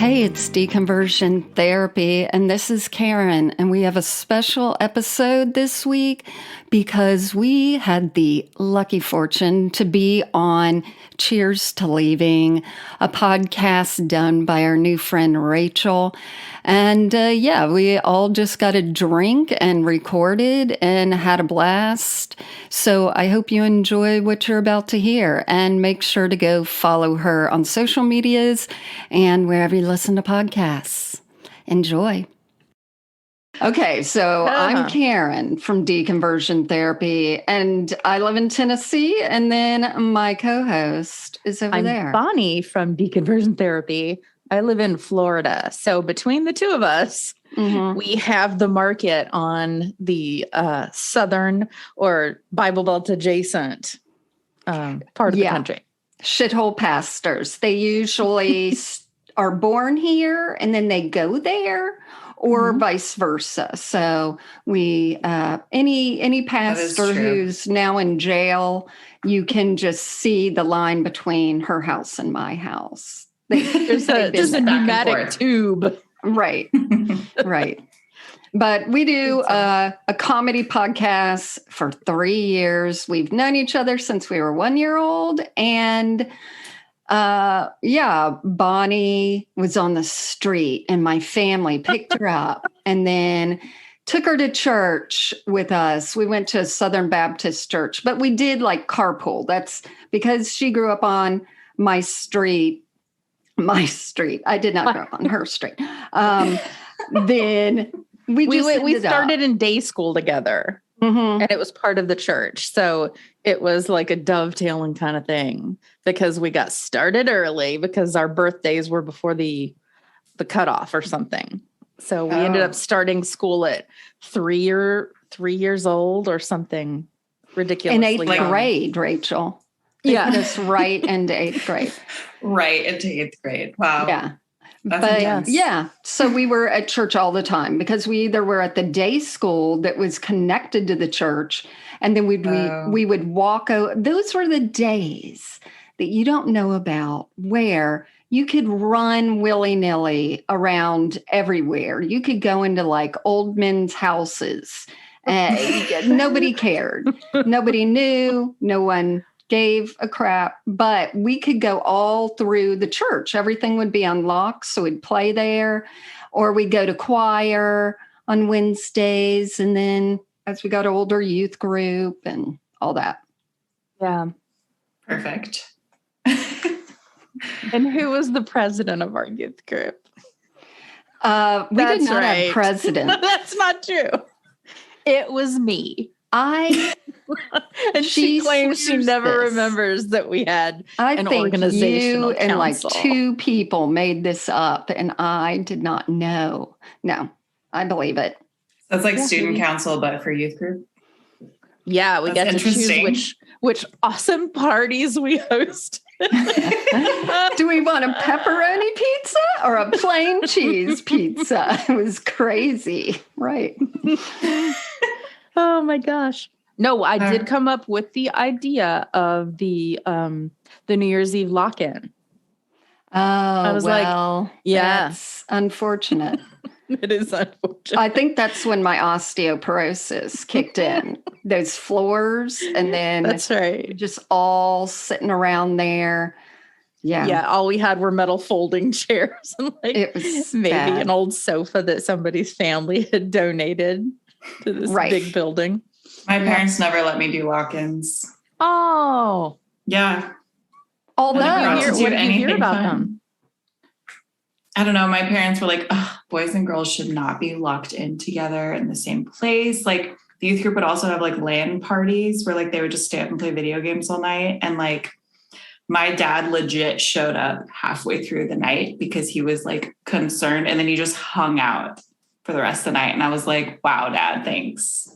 Hey, it's Deconversion Therapy, and this is Karen, and we have a special episode this week because we had the lucky fortune to be on Cheers to Leaving, a podcast done by our new friend Rachael. And we all just got a drink and recorded and had a blast. So I hope you enjoy what you're about to hear, and make sure to go follow her on social medias and wherever you listen to podcasts. Enjoy. Okay, so I'm Karen from Deconversion Therapy, and I live in Tennessee, and then my co-host is over there. I'm Bonnie from Deconversion Therapy. I live in Florida. So between the two of us, we have the market on the southern or Bible Belt adjacent part of the country. Shithole pastors. They usually are born here and then they go there, or vice versa. So we any pastor who's now in jail, you can just see the line between her house and my house. There's a pneumatic tube. Right. Right. But we do a comedy podcast for 3 years. We've known each other since we were 1 year old. And Bonnie was on the street and my family picked her up and then took her to church with us. We went to a Southern Baptist church, but we did like carpool. That's because she grew up on my street. My street. I did not grow up on her street. Then we started in day school together, and it was part of the church. So it was like a dovetailing kind of thing because we got started early because our birthdays were before the cutoff or something. So we ended up starting school at 3 years old or something ridiculous. In eighth grade, Rachael. They put us right into eighth grade. Right into eighth grade. Wow. Yeah. That's intense. So we were at church all the time because we either were at the day school that was connected to the church, and then we would walk over. Those were the days that you don't know about where you could run willy-nilly around everywhere. You could go into like old men's houses. Nobody cared. Nobody knew. No one gave a crap, but we could go all through the church. Everything would be unlocked, so we'd play there, or we'd go to choir on Wednesdays, and then as we got older, youth group and all that. Yeah. Perfect. And who was the president of our youth group? We did not have president. That's not true. It was me. And she claims she never remembers that we had an organizational council. And like two people made this up, and I did not know. No, I believe it. So it's like student council, but for youth group. Yeah, we get to choose which awesome parties we host. Do we want a pepperoni pizza or a plain cheese pizza? It was crazy, right? Oh my gosh. No, I did come up with the idea of the New Year's Eve lock-in. Oh, I was that's unfortunate. It is unfortunate. I think that's when my osteoporosis kicked in. Those floors, and then that's right. Just all sitting around there. Yeah. Yeah. All we had were metal folding chairs and it was maybe an old sofa that somebody's family had donated to this big building. My parents never let me do lock-ins. Oh. Yeah. What did you hear about them? I don't know. My parents were like, boys and girls should not be locked in together in the same place. Like the youth group would also have like LAN parties where like they would just stay up and play video games all night. And like my dad legit showed up halfway through the night because he was like concerned. And then he just hung out for the rest of the night. And I was like, wow, Dad, thanks.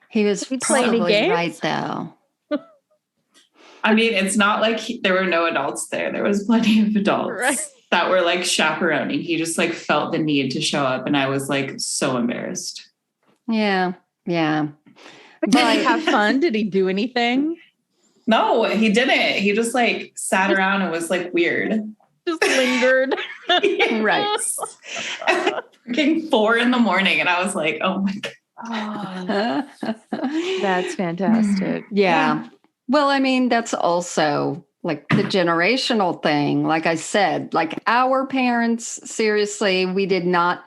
He was probably right, though. I mean, it's not like there were no adults there. There was plenty of adults that were like chaperoning. He just like felt the need to show up. And I was like so embarrassed. Yeah. Yeah. Did he have fun? Did he do anything? No, he didn't. He just like sat around and was like weird. Just lingered. Right. Freaking 4 a.m. and I was like, oh my God. Oh, that's fantastic. Yeah. Well, I mean, that's also like the generational thing. Like I said, like our parents, seriously, we did not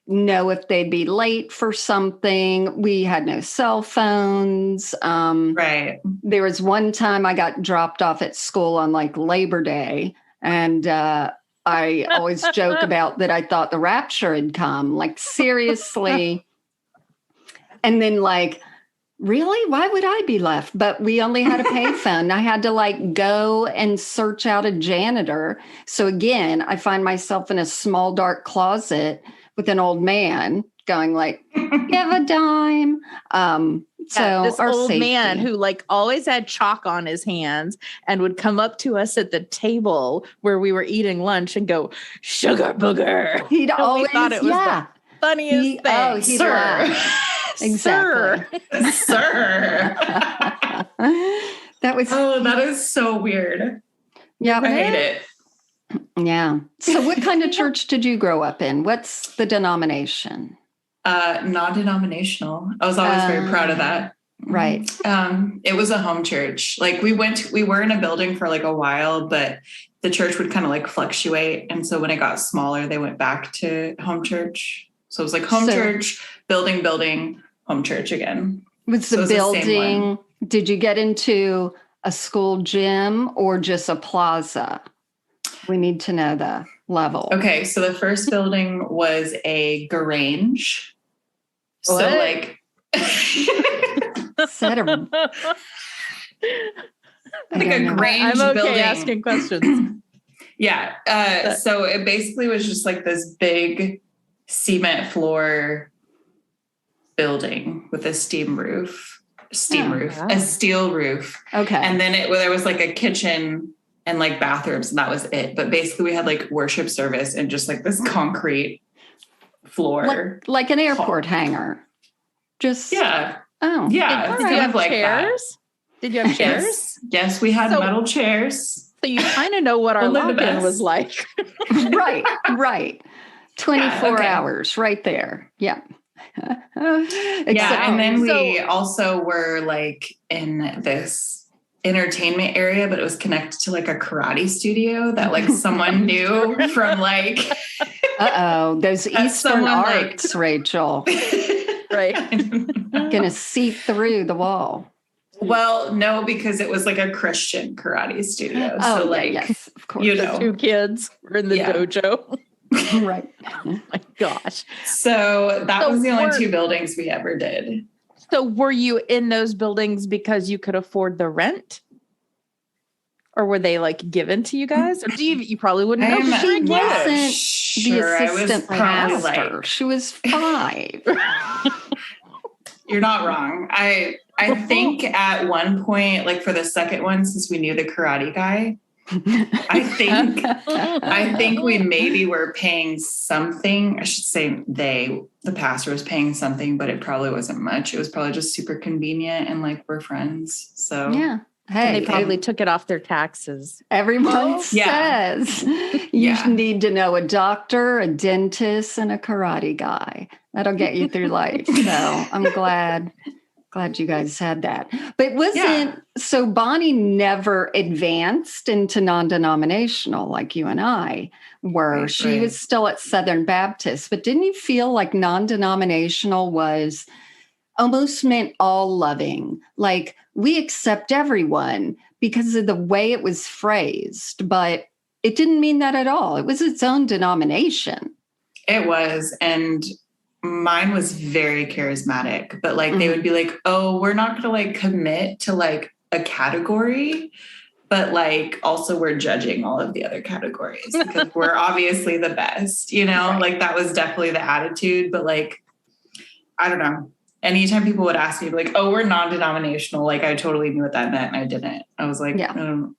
know if they'd be late for something. We had no cell phones. Right. There was one time I got dropped off at school on like Labor Day, and I always joke about that I thought the rapture had come. Like, seriously. And then, like, really? Why would I be left? But we only had a payphone. I had to like go and search out a janitor. So again, I find myself in a small dark closet with an old man going like, give a dime. So this our old safety. man who like always had chalk on his hands and would come up to us at the table where we were eating lunch and go, sugar booger. He'd And always, we thought it was the funniest thing. he'd Sir. laugh. Exactly. Sir. That was, That is so weird. yeah. I hate it. Yeah. So what kind of church did you grow up in? What's the denomination? Non-denominational. I was always very proud of that. Right. It was a home church. Like we were in a building for like a while, but the church would kind of like fluctuate. And so when it got smaller, they went back to home church. So it was like home church, building, home church again. Was the building, did you get into a school gym or just a plaza? We need to know the level. Okay, so the first building was a garage. So like Set a, like a grange I'm okay building. asking questions. Yeah. So it basically was just like this big cement floor building with a steel roof, wow. a steel roof. Okay. And then there was like a kitchen and like bathrooms, and that was it. But basically we had like worship service and just like this concrete floor. Like an airport hangar. Just. Yeah. Oh. Yeah. Did you have like chairs? Did you have chairs? Yes, we had metal chairs. So you kind of know what our login was like. Right. 24 hours right there. Yeah. And then we also were like in this entertainment area, but it was connected to like a karate studio that like someone knew from like those Eastern arts, Rachel. Right. Gonna seep through the wall. Well, no, because it was like a Christian karate studio. So yes, of course. You know, 2 kids were in the dojo. Right. Oh my gosh. So that was the only 2 buildings we ever did. So were you in those buildings because you could afford the rent? Or were they like given to you guys? Or you probably wouldn't know. She wasn't sure the assistant probably pastor. She was 5. You're not wrong. I think at one point, like for the second one, since we knew the karate guy, I think we maybe were paying something. I should say the pastor was paying something, but it probably wasn't much. It was probably just super convenient and like we're friends. So yeah. Hey, and they probably took it off their taxes. Everyone says you need to know a doctor, a dentist, and a karate guy. That'll get you through life. So I'm glad you guys had that. But so Bonnie never advanced into non-denominational like you and I were. Right, she was still at Southern Baptist. But didn't you feel like non-denominational was almost meant all loving? Like we accept everyone because of the way it was phrased, but it didn't mean that at all. It was its own denomination. It was. And mine was very charismatic, but like they would be like, oh, we're not going to like commit to like a category, but like also we're judging all of the other categories because we're obviously the best, you know, like that was definitely the attitude. But like, I don't know. Anytime people would ask me like, oh, we're non-denominational, like I totally knew what that meant and I didn't. I was like, I don't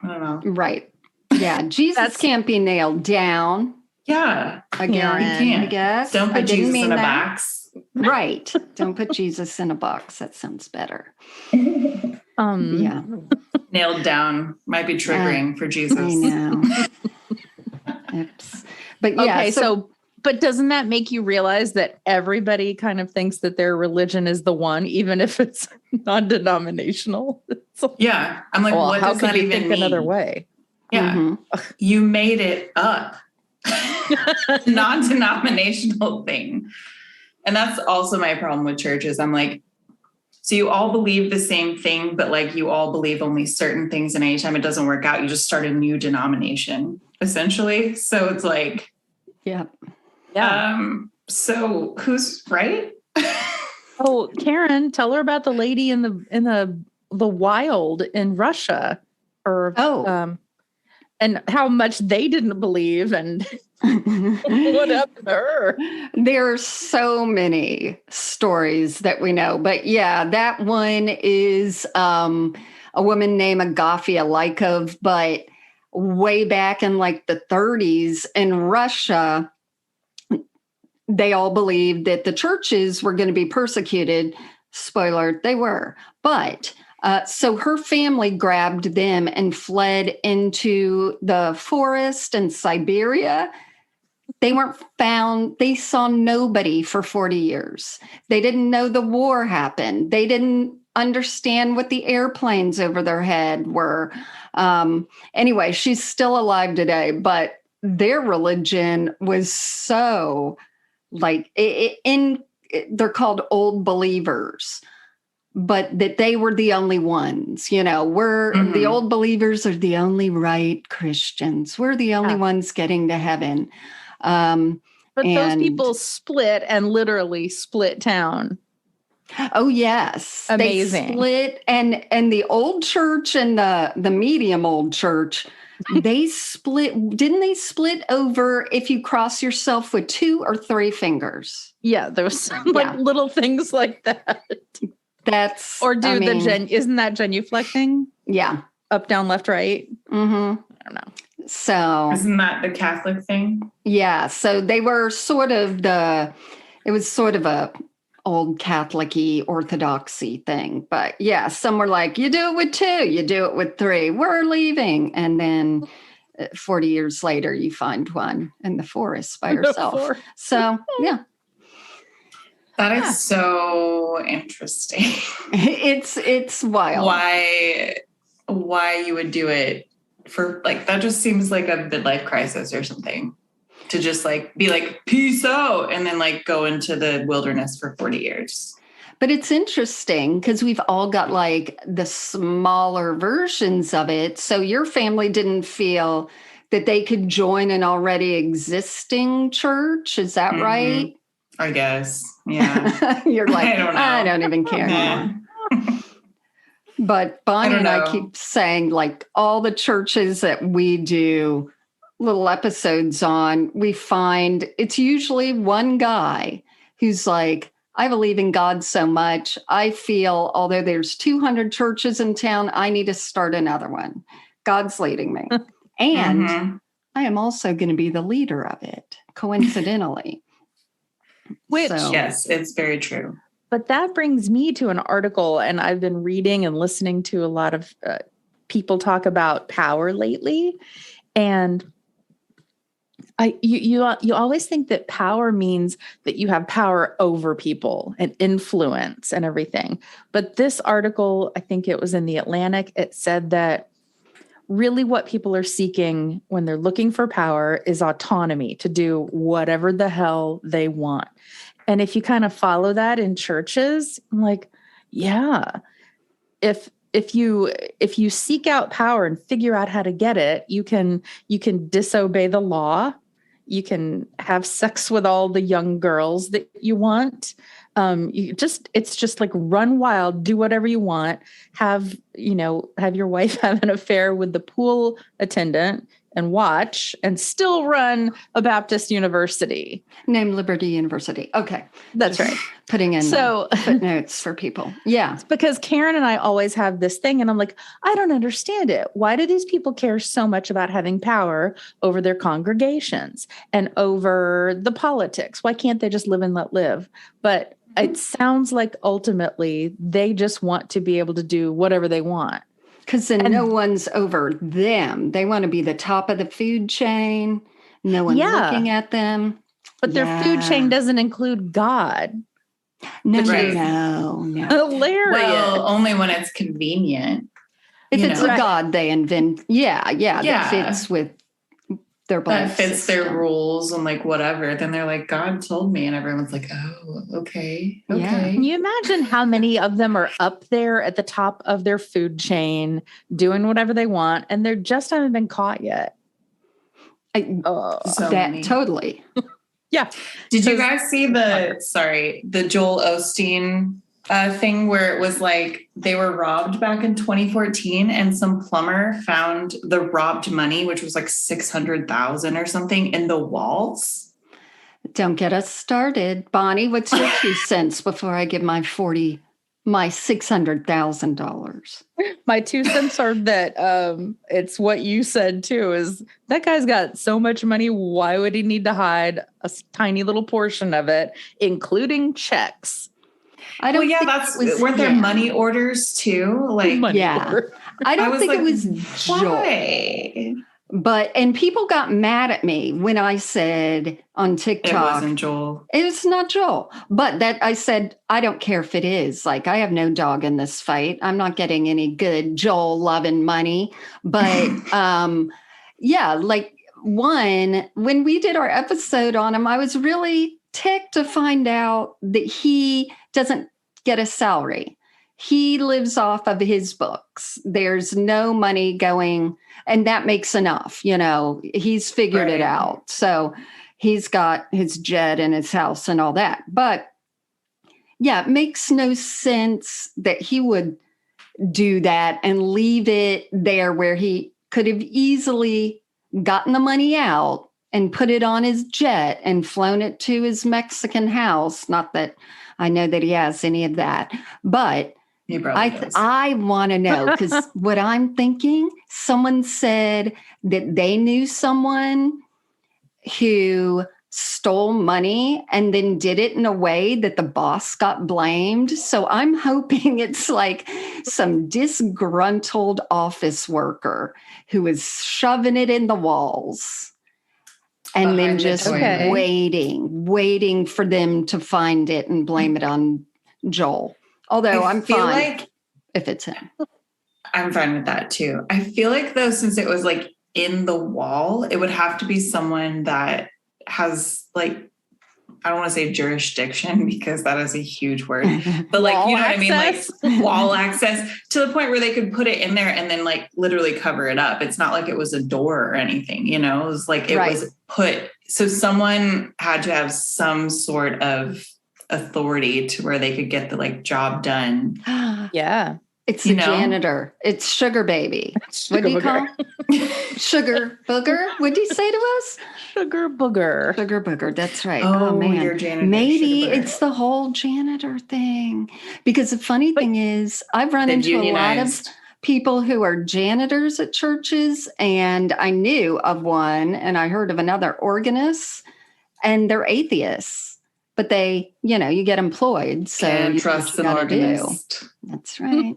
know. Right. Yeah. Jesus can't be nailed down. Yeah. Again, I guess. Don't put Jesus in a box. Right. Don't put Jesus in a box. That sounds better. Nailed down might be triggering for Jesus. I know. Oops. But yeah. Okay, but doesn't that make you realize that everybody kind of thinks that their religion is the one, even if it's non-denominational? Yeah. I'm like, well, what how does could that you even think mean? another way? Yeah. Mm-hmm. You made it up. Non-denominational thing. And that's also my problem with churches. I'm like, so you all believe the same thing, but like you all believe only certain things, and anytime it doesn't work out, you just start a new denomination, essentially. So it's like, Yeah. So who's right? Oh, Karen, tell her about the lady in the wild in Russia, and how much they didn't believe, and what happened to her. There are so many stories that we know, but yeah, that one is a woman named Agafia Lykov, but way back in like the 30s in Russia, they all believed that the churches were going to be persecuted. Spoiler, they were. But so her family grabbed them and fled into the forest in Siberia. They weren't found. They saw nobody for 40 years. They didn't know the war happened. They didn't understand what the airplanes over their head were. Anyway, she's still alive today, but their religion was so like they're called old believers, but that they were the only ones, the old believers are the only right Christians. We're the only ones getting to heaven. But those people split and literally split town. Oh yes. Amazing. They split, and the old church and the medium old church, they split. Didn't they split over if you cross yourself with 2 or 3 fingers? Yeah, there was little things like that. That's isn't that genuflecting? Yeah. Up, down, left, right. Mm-hmm. I don't know. So isn't that the Catholic thing? Yeah. So they were it was sort of a old Catholic-y orthodoxy thing. But yeah, some were like, you do it with 2, you do it with 3, we're leaving. And then 40 years later, you find one in the forest by yourself. So yeah. That is so interesting. It's wild. Why you would do it for like, that just seems like a midlife crisis or something, to just like be like, peace out, and then like go into the wilderness for 40 years. But it's interesting because we've all got like the smaller versions of it. So your family didn't feel that they could join an already existing church. Is that right? I guess. Yeah. You're like, I don't know. I don't even care anymore. But Bonnie and I keep saying, like, all the churches that we do little episodes on, we find it's usually one guy who's like, I believe in God so much. I feel, although there's 200 churches in town, I need to start another one. God's leading me. And I am also going to be the leader of it, coincidentally. Yes, it's very true. But that brings me to an article, and I've been reading and listening to a lot of people talk about power lately. And you always think that power means that you have power over people and influence and everything. But this article, I think it was in the Atlantic, it said that really what people are seeking when they're looking for power is autonomy to do whatever the hell they want. And if you kind of follow that in churches, I'm like, yeah, if you seek out power and figure out how to get it, you can disobey the law. You can have sex with all the young girls that you want. It's just like run wild, do whatever you want, have your wife have an affair with the pool attendant and watch, and still run a Baptist university. Named Liberty University. Okay. That's right. Putting in footnotes for people. Yeah. Because Karen and I always have this thing, and I'm like, I don't understand it. Why do these people care so much about having power over their congregations and over the politics? Why can't they just live and let live? But it sounds like ultimately they just want to be able to do whatever they want. Because then no one's over them. They want to be the top of the food chain. No one Yeah. looking at them. But their food chain doesn't include God. No, which is no. Hilarious. Well, only when it's convenient. If you it's know. a God they invent, that fits with their belief that fits system. their rules and like whatever, then they're like, God told me, and everyone's like, oh, okay. Yeah. Can you imagine how many of them are up there at the top of their food chain doing whatever they want, and they just haven't been caught yet? So many. Totally. Yeah. Did you guys see the Joel Osteen thing where it was like they were robbed back in 2014 and some plumber found the robbed money, which was like 600,000 or something, in the walls? Don't get us started. Bonnie, what's your 2 cents before I give my $600,000? My 2 cents are that it's what you said too, is that guy's got so much money. Why would he need to hide a tiny little portion of it, including checks? I don't weren't there money orders too? Like, I don't think it was Joel. Why? And people got mad at me when I said on TikTok, it wasn't Joel. It was not Joel. But that I said, I don't care if it is. Like, I have no dog in this fight. I'm not getting any good Joel loving money. But when we did our episode on him, I was really ticked to find out that he doesn't get a salary. He lives off of his books. There's no money going, and that makes enough. He's figured it out. So he's got his jet and his house and all that. But yeah, it makes no sense that he would do that and leave it there where he could have easily gotten the money out and put it on his jet and flown it to his Mexican house. Not that I know that he has any of that, but I want to know, because what I'm thinking, someone said that they knew someone who stole money and then did it in a way that the boss got blamed. So I'm hoping it's like some disgruntled office worker who is shoving it in the walls and then just waiting for them to find it and blame it on Joel. Although I'm fine if it's him. I'm fine with that too. I feel like though, since it was like in the wall, it would have to be someone that has like, I don't want to say jurisdiction because that is a huge word, but like, you know what I mean? Like wall access to the point where they could put it in there and then like literally cover it up. It's not like it was a door or anything, it was like, it was put. So someone had to have some sort of authority to where they could get the like job done. Yeah. It's the janitor. It's Sugar Baby. What do you call him? Sugar Booger? What did he say to us? Sugar Booger. Sugar Booger. That's right. Oh man. Your janitor, maybe it's the whole janitor thing. Because the funny thing is, I've run into a lot of people who are janitors at churches, and I knew of one, and I heard of another organist, and they're atheists. But they, you get employed, so you trust an organist. That's right.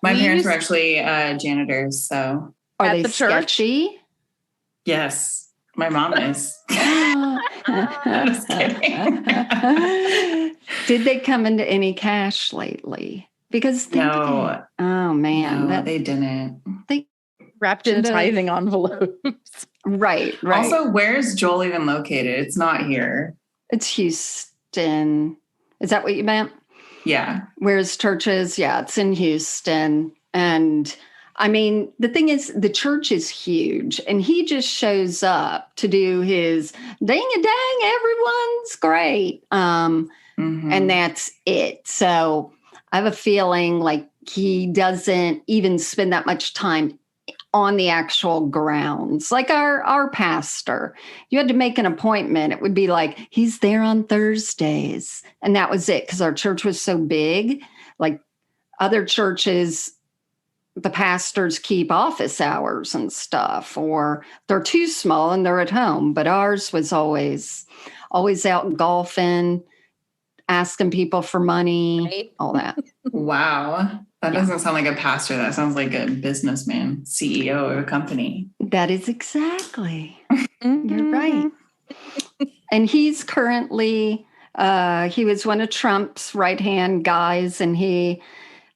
My parents were actually janitors, so are they sketchy? Yes, my mom is. I'm just kidding. Did they come into any cash lately? Because no. Oh man, they didn't. They wrapped in tithing envelopes. Right. Also, where's Joel even located? It's not here. It's Houston. Is that what you meant? Yeah. Where's churches? Yeah, it's in Houston. And I mean, the thing is, the church is huge, and he just shows up to do his dang-a-dang, everyone's great. And that's it. So I have a feeling like he doesn't even spend that much time on the actual grounds. Like our pastor, you had to make an appointment. It would be like, he's there on Thursdays. And that was it, because our church was so big. Like other churches, the pastors keep office hours and stuff, or they're too small and they're at home. But ours was always out golfing, asking people for money, all that. Wow. That doesn't sound like a pastor. That sounds like a businessman, CEO of a company. That is exactly. You're right. And he's currently, he was one of Trump's right-hand guys, and he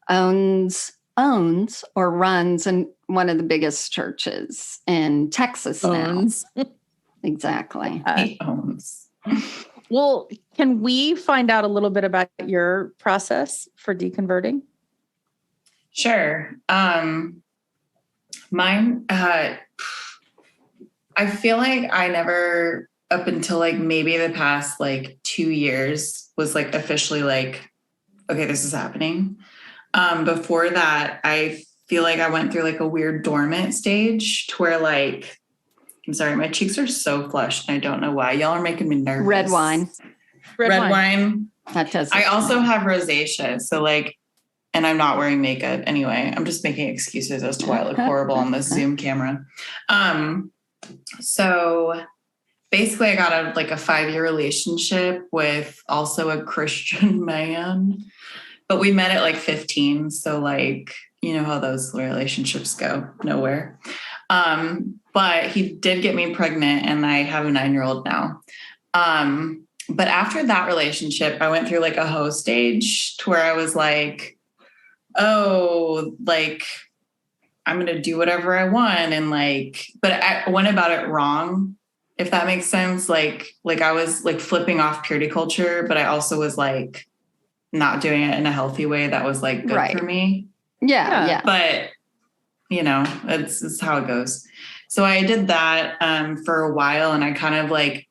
owns or runs in one of the biggest churches in Texas now. Exactly. He owns. Well, can we find out a little bit about your process for deconverting? Sure. Mine, I feel like I never, up until like maybe the past like 2 years, was like officially like, okay, this is happening. Before that, I feel like I went through like a weird dormant stage to where like, I'm sorry, my cheeks are so flushed and I don't know why. Y'all are making me nervous. Red wine. Red wine. That does. I also have rosacea. So like, and I'm not wearing makeup anyway. I'm just making excuses as to why I look horrible on this Zoom camera. So basically I got out of like a 5-year relationship with also a Christian man, but we met at like 15. So like, you know how those relationships go, nowhere. But he did get me pregnant and I have a 9-year-old now. But after that relationship, I went through like a hoe stage to where I was like, oh, like I'm going to do whatever I want. And like, but I went about it wrong, if that makes sense. Like I was like flipping off purity culture, but I also was like not doing it in a healthy way that was like good for me. Yeah. But you know, it's how it goes. So I did that for a while, and I kind of like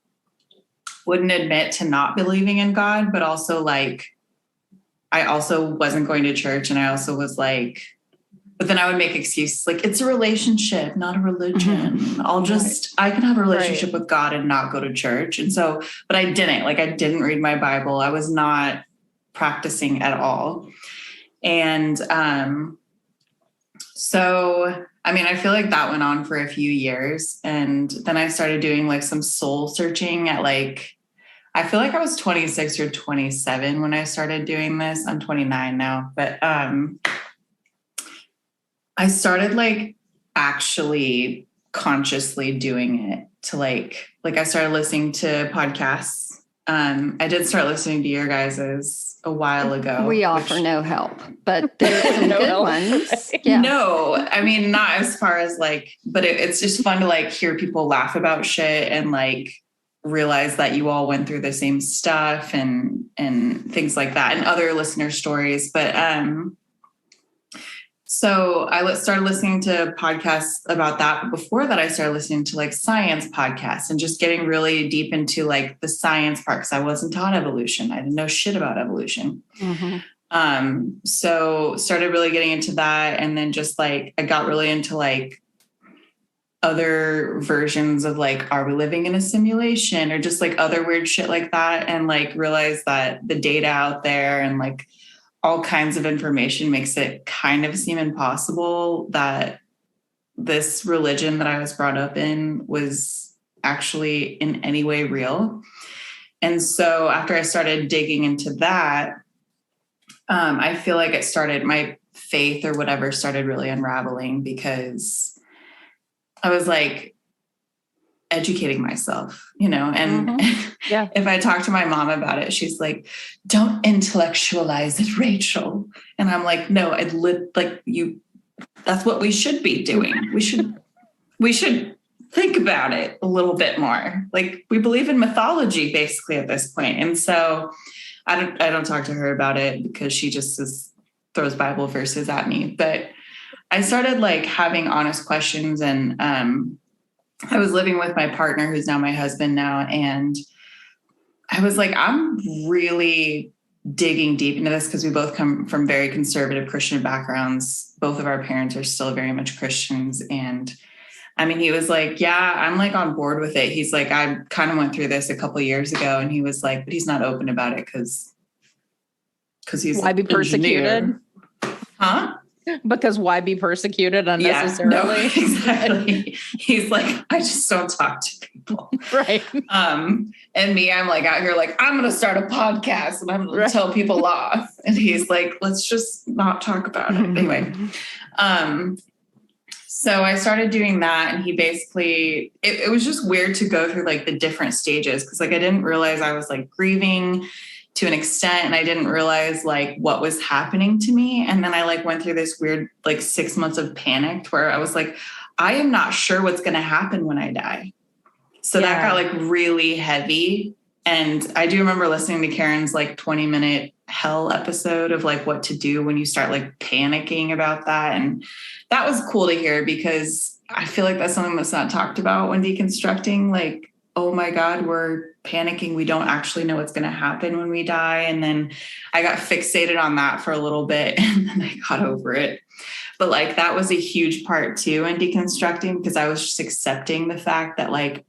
wouldn't admit to not believing in God, but also like I also wasn't going to church, and I also was like, but then I would make excuses like it's a relationship, not a religion. Mm-hmm. I can have a relationship with God and not go to church. And so, but I didn't, like, I didn't read my Bible. I was not practicing at all. And so, I mean, I feel like that went on for a few years. And then I started doing like some soul searching at like, I feel like I was 26 or 27 when I started doing this. I'm 29 now, but I started like actually consciously doing it to like I started listening to podcasts. I did start listening to your guys's a while ago. We offer no help, but there's some good ones. Yeah. No, I mean, not as far as like, but it's just fun to like hear people laugh about shit and like realize that you all went through the same stuff and things like that and other listener stories. But so I started listening to podcasts about that. But before that, I started listening to like science podcasts and just getting really deep into like the science part, because I wasn't taught evolution. I didn't know shit about evolution. Mm-hmm. So started really getting into that. And then just like, I got really into like other versions of like, are we living in a simulation, or just like other weird shit like that. And like realized that the data out there and like all kinds of information makes it kind of seem impossible that this religion that I was brought up in was actually in any way real. And so after I started digging into that, I feel like it started, my faith or whatever started really unraveling, because I was like educating myself, you know, and yeah. If I talk to my mom about it, she's like, don't intellectualize it, Rachel. And I'm like, no, that's what we should be doing. We should think about it a little bit more. Like, we believe in mythology basically at this point. And so I don't talk to her about it because she just throws Bible verses at me. But I started like having honest questions, and I was living with my partner, who's now my husband now. And I was like, I'm really digging deep into this, because we both come from very conservative Christian backgrounds. Both of our parents are still very much Christians. And I mean, he was like, yeah, I'm like on board with it. He's like, I kind of went through this a couple of years ago. And he was like, but he's not open about it because he's why be persecuted? Huh? Because why be persecuted unnecessarily? Yeah, no, exactly. He's like, I just don't talk to people. Right. And me, I'm like out here like, I'm going to start a podcast and I'm going to tell people off. And he's like, let's just not talk about it. Anyway. So I started doing that, and he basically, it was just weird to go through like the different stages. Cause like, I didn't realize I was like grieving to an extent, and I didn't realize like what was happening to me. And then I like went through this weird, like 6 months of panic where I was like, I am not sure what's going to happen when I die. So that got like really heavy. And I do remember listening to Karen's like 20-minute hell episode of like what to do when you start like panicking about that. And that was cool to hear, because I feel like that's something that's not talked about when deconstructing. Like, oh my God, we're panicking. We don't actually know what's going to happen when we die. And then I got fixated on that for a little bit, and then I got over it. But like, that was a huge part too in deconstructing, because I was just accepting the fact that like,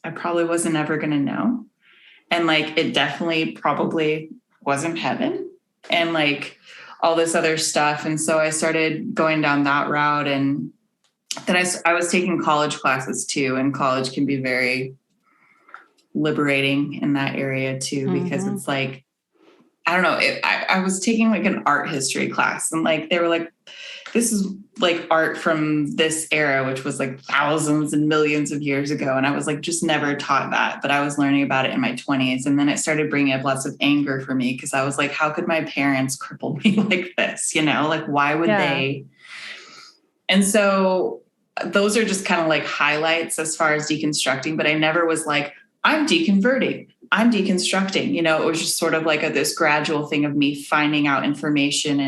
I probably wasn't ever going to know. And like, it definitely probably wasn't heaven and like all this other stuff. And so I started going down that route. And then I was taking college classes too. And college can be very liberating in that area too, because it's like, I don't know. I was taking like an art history class, and like, they were like, this is like art from this era, which was like thousands and millions of years ago. And I was like, just never taught that, but I was learning about it in my 20s. And then it started bringing up lots of anger for me, because I was like, how could my parents cripple me like this? You know, like, why would they? And so those are just kind of like highlights as far as deconstructing, but I never was like, I'm deconverting, I'm deconstructing. You know, it was just sort of like this gradual thing of me finding out information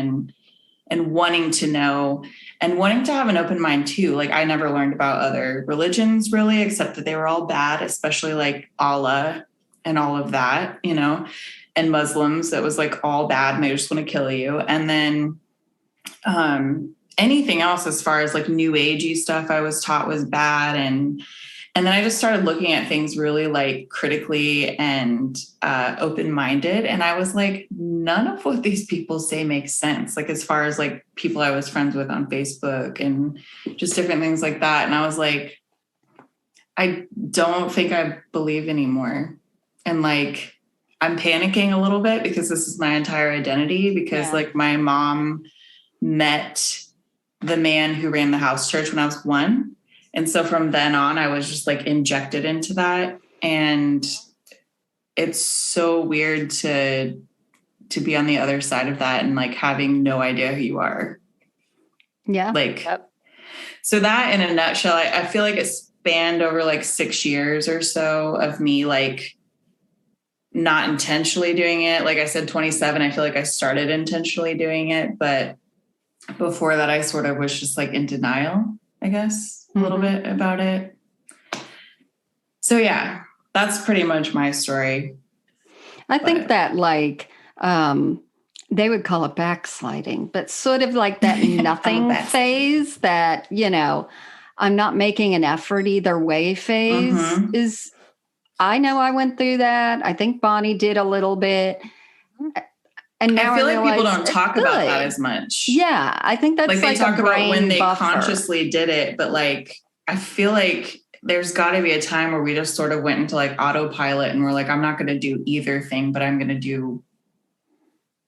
and wanting to know and wanting to have an open mind too. Like, I never learned about other religions really, except that they were all bad, especially like Allah and all of that, you know, and Muslims, that was like all bad and they just want to kill you. And then anything else as far as like new agey stuff I was taught was bad. And then I just started looking at things really like critically and open-minded. And I was like, none of what these people say makes sense. Like, as far as like people I was friends with on Facebook and just different things like that. And I was like, I don't think I believe anymore. And like, I'm panicking a little bit, because this is my entire identity, because like my mom met the man who ran the house church when I was 1. And so from then on, I was just like injected into that. And it's so weird to be on the other side of that and like having no idea who you are. Yeah. Like, so that in a nutshell, I feel like it spanned over like 6 years or so of me, like not intentionally doing it. Like I said, 27, I feel like I started intentionally doing it. But before that, I sort of was just like in denial, I guess, a little bit about it. So yeah, that's pretty much my story. I think that like, they would call it backsliding, but sort of like that nothing phase that, you know, I'm not making an effort either way phase is, I know I went through that. I think Bonnie did a little bit. And now I feel like people don't talk about that as much. Yeah, I think that's like they talk about when they buffer. Consciously did it, but like I feel like there's got to be a time where we just sort of went into like autopilot and we're like, I'm not going to do either thing, but I'm going to do,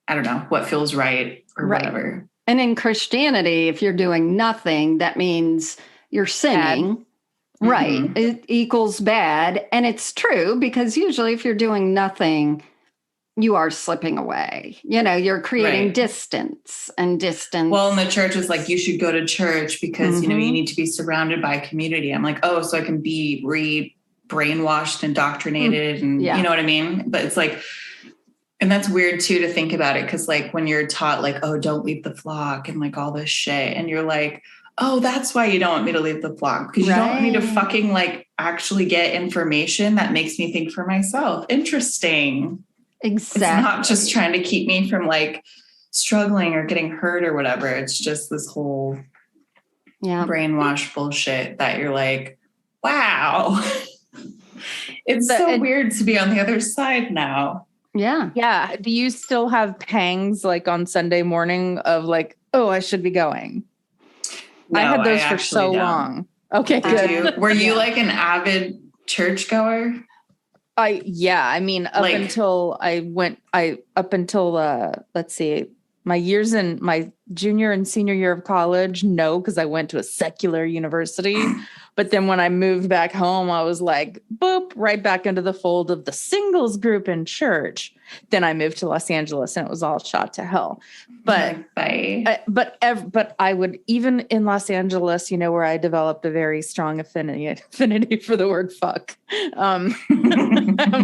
I don't know, what feels right or whatever. And in Christianity, if you're doing nothing, that means you're sinning. Right. It equals bad. And it's true, because usually if you're doing nothing, you are slipping away. You know, you're creating distance. Well, and the church is like, you should go to church because, you know, you need to be surrounded by a community. I'm like, oh, so I can be brainwashed, indoctrinated, and you know what I mean? But it's like, and that's weird too, to think about it. Cause like when you're taught like, oh, don't leave the flock and like all this shit. And you're like, oh, that's why you don't want me to leave the flock. Cause you don't want me to fucking like actually get information that makes me think for myself. Interesting. Exactly. It's not just trying to keep me from like struggling or getting hurt or whatever. It's just this whole brainwash bullshit that you're like, wow, it's so weird to be on the other side now. Yeah. Yeah. Do you still have pangs like on Sunday morning of like, oh, I should be going? No, I had those for so long. Okay, good. Were you like an avid churchgoer? I mean, let's see, my years in my junior and senior year of college, no, because I went to a secular university. But then when I moved back home, I was like, boop, right back into the fold of the singles group in church. Then I moved to Los Angeles and it was all shot to hell. But bye. But I would, even in Los Angeles, where I developed a very strong affinity for the word fuck. I'm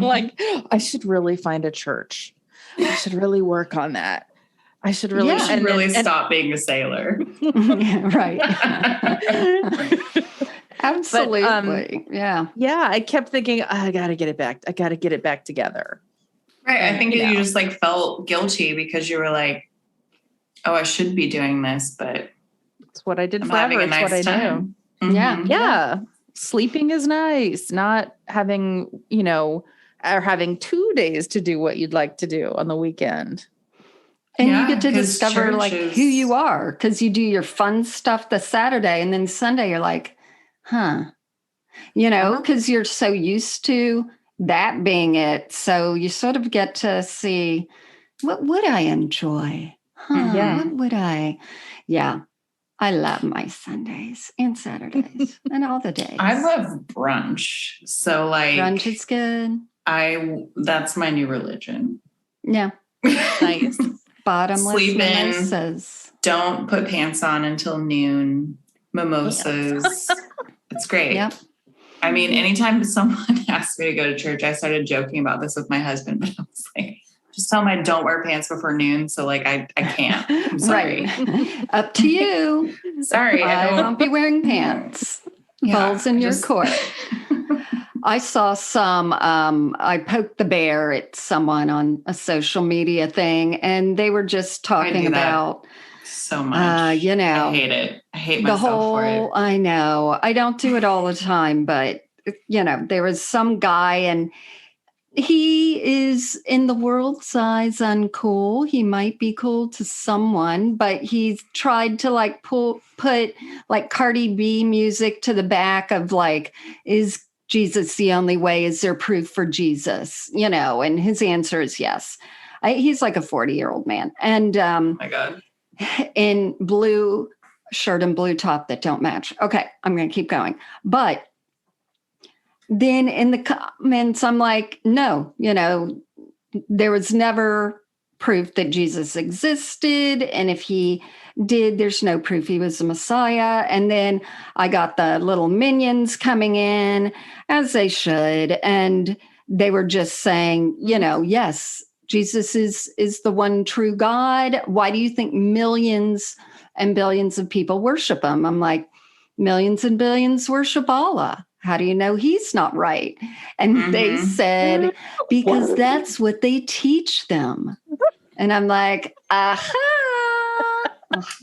like, I should really find a church. I should really work on that. I should really, stop being a sailor. Yeah, right. Absolutely. But, yeah. I kept thinking, I got to get it back. I got to get it back together. Right. I think you just like felt guilty because you were like, oh, I should be doing this, but it's what I did I'm forever. having a It's nice what I time. do. Mm-hmm. Yeah. Sleeping is nice. Not having, or having 2 days to do what you'd like to do on the weekend. And you get to discover who you are, because you do your fun stuff the Saturday and then Sunday you're like, because you're so used to that being it. So you sort of get to see, what would I enjoy? What would I? Yeah. I love my Sundays and Saturdays and all the days. I love brunch. So brunch is good. That's my new religion. Yeah. Nice. Bottomless Sleep mimosas. Don't put pants on until noon. Mimosas. It's great. Yep. I mean, anytime someone asks me to go to church, I started joking about this with my husband, but I was like, just tell him I don't wear pants before noon. So I can't. I'm sorry. Right. Up to you. Sorry. I won't be wearing pants. Balls in your court. I saw I poked the bear at someone on a social media thing, and they were just talking about so much. I hate it. I hate myself for it. I know. I don't do it all the time, but there was some guy, and he is in the world's eyes uncool. He might be cool to someone, but he's tried to put Cardi B music to the back of is Jesus the only way? Is there proof for Jesus? And his answer is yes. He's like a 40-year-old man. And oh my God. In blue shirt and blue top that don't match. Okay, I'm going to keep going. But then in the comments, I'm like, no, there was never proof that Jesus existed. And if he did, there's no proof he was the Messiah. And then I got the little minions coming in, as they should. And they were just saying, yes, Jesus is the one true God. Why do you think millions and billions of people worship him? I'm like, millions and billions worship Allah. How do you know he's not right? And they said, because that's what they teach them. And I'm like, aha.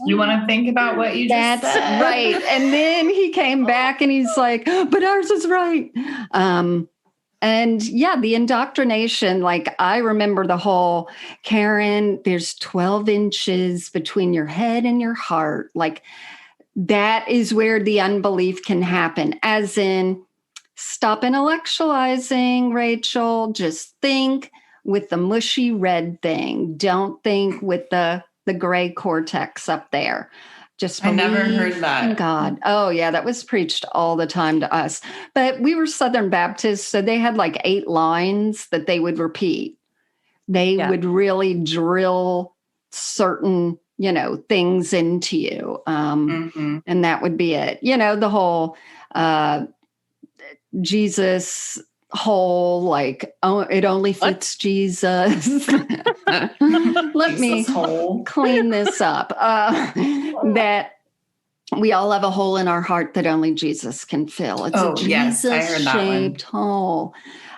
You want to think about what you just said? That's right. And then he came back and he's like, but ours is right. And yeah, the indoctrination, I remember the whole, Karen, there's 12 inches between your head and your heart. That is where the unbelief can happen, as in, stop intellectualizing, Rachel. Just think with the mushy red thing. Don't think with the gray cortex up there. Just believe I never heard that. in God. Oh, yeah, that was preached all the time to us. But we were Southern Baptists, so they had 8 lines that they would repeat. They would really drill certain things into you. And that would be it. The whole Jesus whole, it only fits Jesus. Let me clean this up. That we all have a hole in our heart that only Jesus can fill. It's a Jesus-shaped hole.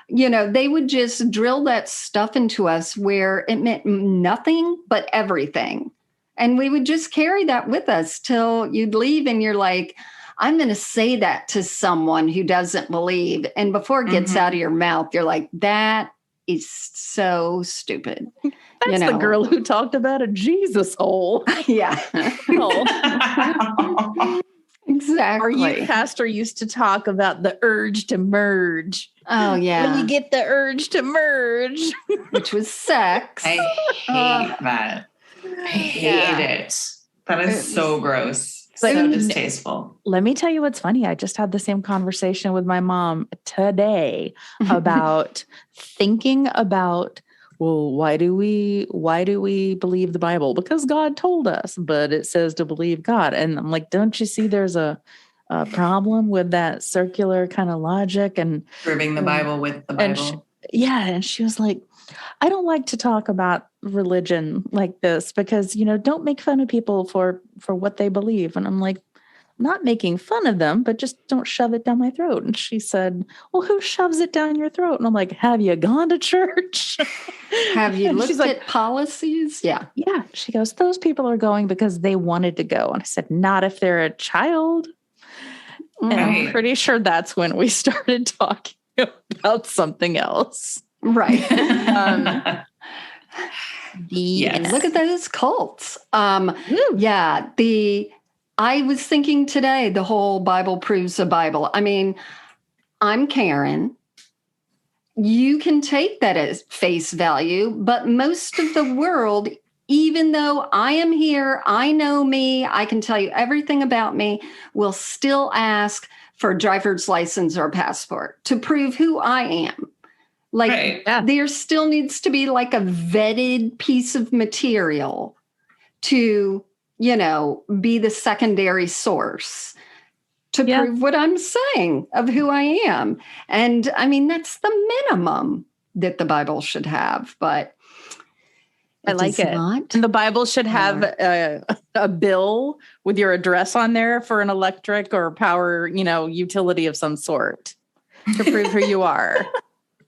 They would just drill that stuff into us where it meant nothing but everything. And we would just carry that with us till you'd leave and you're like, I'm going to say that to someone who doesn't believe. And before it gets out of your mouth, you're like, that is so stupid. That's the girl who talked about a Jesus hole. Yeah. Exactly. Our youth pastor used to talk about the urge to merge. Oh, yeah. When you get the urge to merge. Which was sex. I hate that. I hate it. That is so gross. But So distasteful. Let me tell you what's funny. I just had the same conversation with my mom today about thinking about, well, why do we believe the Bible? Because God told us, but it says to believe God. And I'm like, don't you see there's a problem with that circular kind of logic and proving the Bible with the Bible? And she was like, I don't like to talk about religion like this because, don't make fun of people for what they believe. And I'm like, not making fun of them, but just don't shove it down my throat. And she said, well, who shoves it down your throat? And I'm like, have you gone to church? Have you looked She's like, at policies? Yeah. Yeah. She goes, those people are going because they wanted to go. And I said, not if they're a child. And I'm pretty sure that's when we started talking about something else. Right. Yes. Look at those cults. Yeah. I was thinking today, the whole Bible proves the Bible. I mean, I'm Karen. You can take that as face value, but most of the world, even though I am here, I know me, I can tell you everything about me, will still ask for a driver's license or a passport to prove who I am. Like, there still needs to be like a vetted piece of material to, be the secondary source to prove what I'm saying of who I am. And I mean, that's the minimum that the Bible should have, but I like it. And the Bible should have a bill with your address on there for an electric or power, utility of some sort to prove who you are.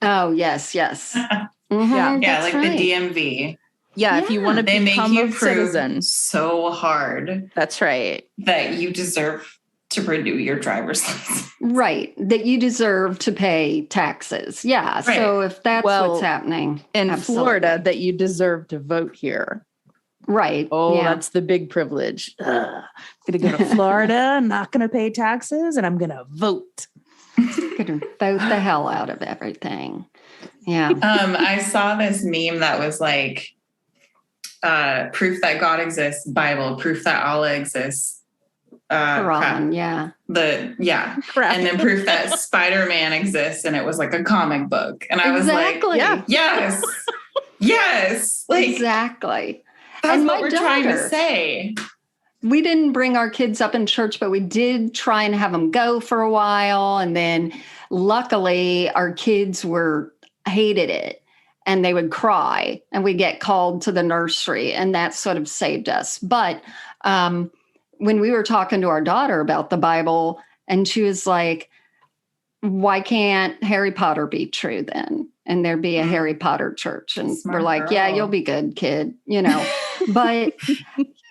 Oh, yes. Mm-hmm, yeah, like right. The DMV. Yeah, if you want to become a citizen. So hard. That's right. That you deserve to renew your driver's license. Right. That you deserve to pay taxes. Yeah. Right. So if that's what's happening. In Florida, that you deserve to vote here. Right. Oh, that's the big privilege. I'm going to go to Florida. I'm not going to pay taxes and I'm going to vote. Going to vote the hell out of everything. Yeah. I saw this meme that was like, proof that God exists, Bible, proof that Allah exists. Quran, crap. And then proof that Spider-Man exists, and it was like a comic book. And I was like, yes. Like, exactly. That's and what we're trying to say. We didn't bring our kids up in church, but we did try and have them go for a while. And then luckily our kids hated it. And they would cry and we'd get called to the nursery, and that sort of saved us. But when we were talking to our daughter about the Bible, and she was like, why can't Harry Potter be true then? And there'd be a Harry Potter church. And we're like, yeah, you'll be good, kid, but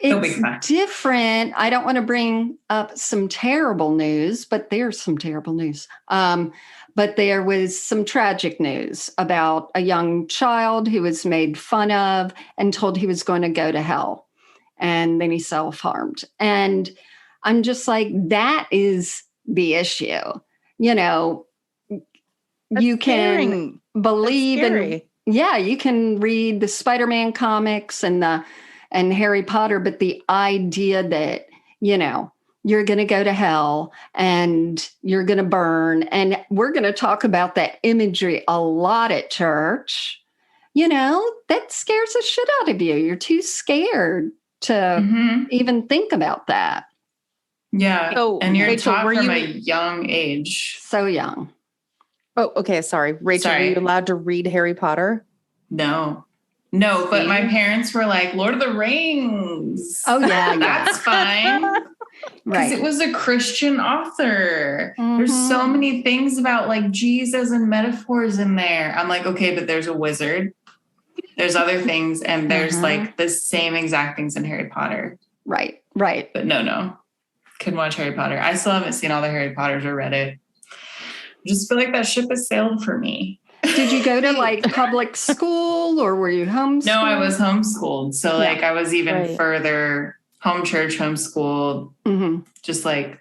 it's different. I don't want to bring up some terrible news, but there's some terrible news. But there was some tragic news about a young child who was made fun of and told he was going to go to hell. And then he self-harmed. And I'm just like, that is the issue. That's you can believe in, you can read the Spider-Man comics and Harry Potter, but the idea that, you're going to go to hell and you're going to burn. And we're going to talk about that imagery a lot at church. That scares the shit out of you. You're too scared to even think about that. Yeah. So, and you're Rachel, taught from a young age. So young. Oh, okay. Sorry. Rachel, were you allowed to read Harry Potter? No, but my parents were like, Lord of the Rings. Oh, yeah. That's fine. Because it was a Christian author. There's so many things about like Jesus and metaphors in there. I'm like, okay, but there's a wizard. There's other things. And there's like the same exact things in Harry Potter. Right. But no. Couldn't watch Harry Potter. I still haven't seen all the Harry Potters or read it. I just feel like that ship has sailed for me. Did you go to like public school or were you homeschooled? No, I was homeschooled. So like I was even further home church, homeschooled, just like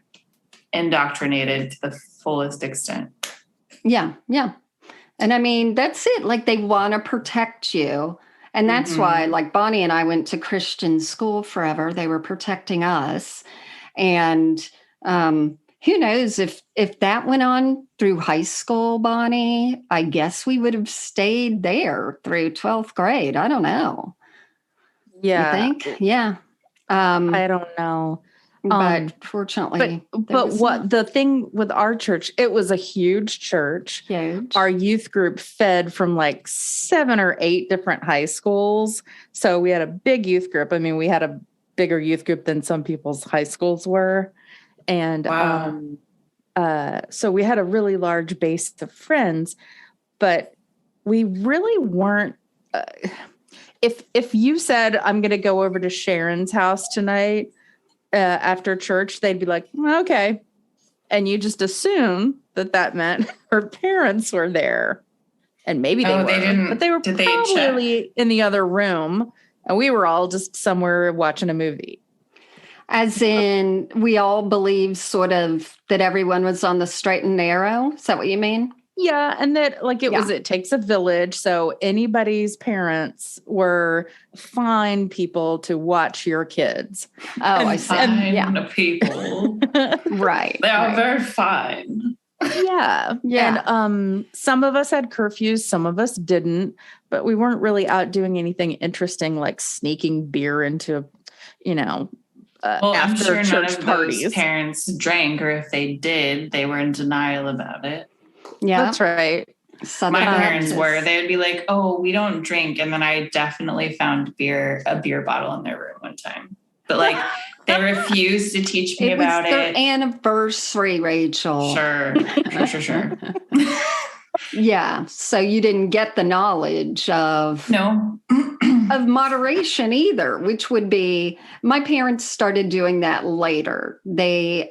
indoctrinated to the fullest extent. Yeah. Yeah. And I mean, that's it. Like they want to protect you. And that's why, like Bonnie and I went to Christian school forever. They were protecting us. And who knows if that went on through high school, Bonnie, I guess we would have stayed there through 12th grade. I don't know. Yeah. You think? Yeah. I don't know. But fortunately, but what the thing with our church, it was a huge church. Huge. Our youth group fed from like 7 or 8 different high schools. So we had a big youth group. I mean, we had a bigger youth group than some people's high schools were. And so we had a really large base of friends, but we really weren't. If you said, I'm going to go over to Sharon's house tonight, after church, they'd be like, okay. And you just assume that meant her parents were there. And maybe they didn't, but they were probably in the other room. And we were all just somewhere watching a movie. As in, we all believe sort of that everyone was on the straight and narrow. Is that what you mean? Yeah. And that like it takes a village. So anybody's parents were fine people to watch your kids. Oh, I see. Fine people. Right. They are very fine. Yeah. Yeah. And some of us had curfews, some of us didn't, but we weren't really out doing anything interesting like sneaking beer into, well, I'm after sure church none of parties. those parents drank, or if they did, they were in denial about it. Yeah, that's right. My parents were. They would be like, "Oh, we don't drink," and then I definitely found a beer bottle in their room one time. But like, they refused to teach me about it. Their anniversary, Rachel. Sure. Yeah. So you didn't get the knowledge of of moderation either, which would be my parents started doing that later. They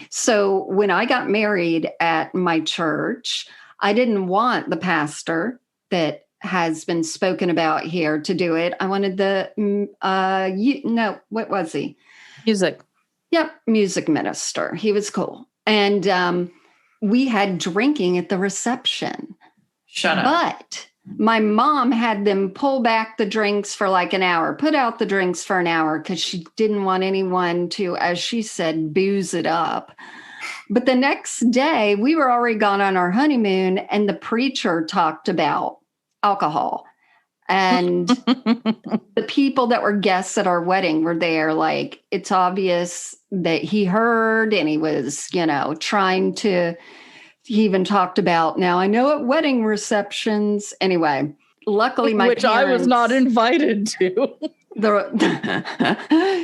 so when I got married at my church, I didn't want the pastor that has been spoken about here to do it. I wanted what was he? Music. Yep, music minister. He was cool. And we had drinking at the reception. Shut up. But my mom had them pull back the drinks for like an hour, put out the drinks for an hour because she didn't want anyone to, as she said, booze it up. But the next day, we were already gone on our honeymoon, and the preacher talked about alcohol. And the people that were guests at our wedding were there. Like, it's obvious that he heard, and he was, trying to, he even talked about, now I know at wedding receptions, anyway, luckily which I was not invited to.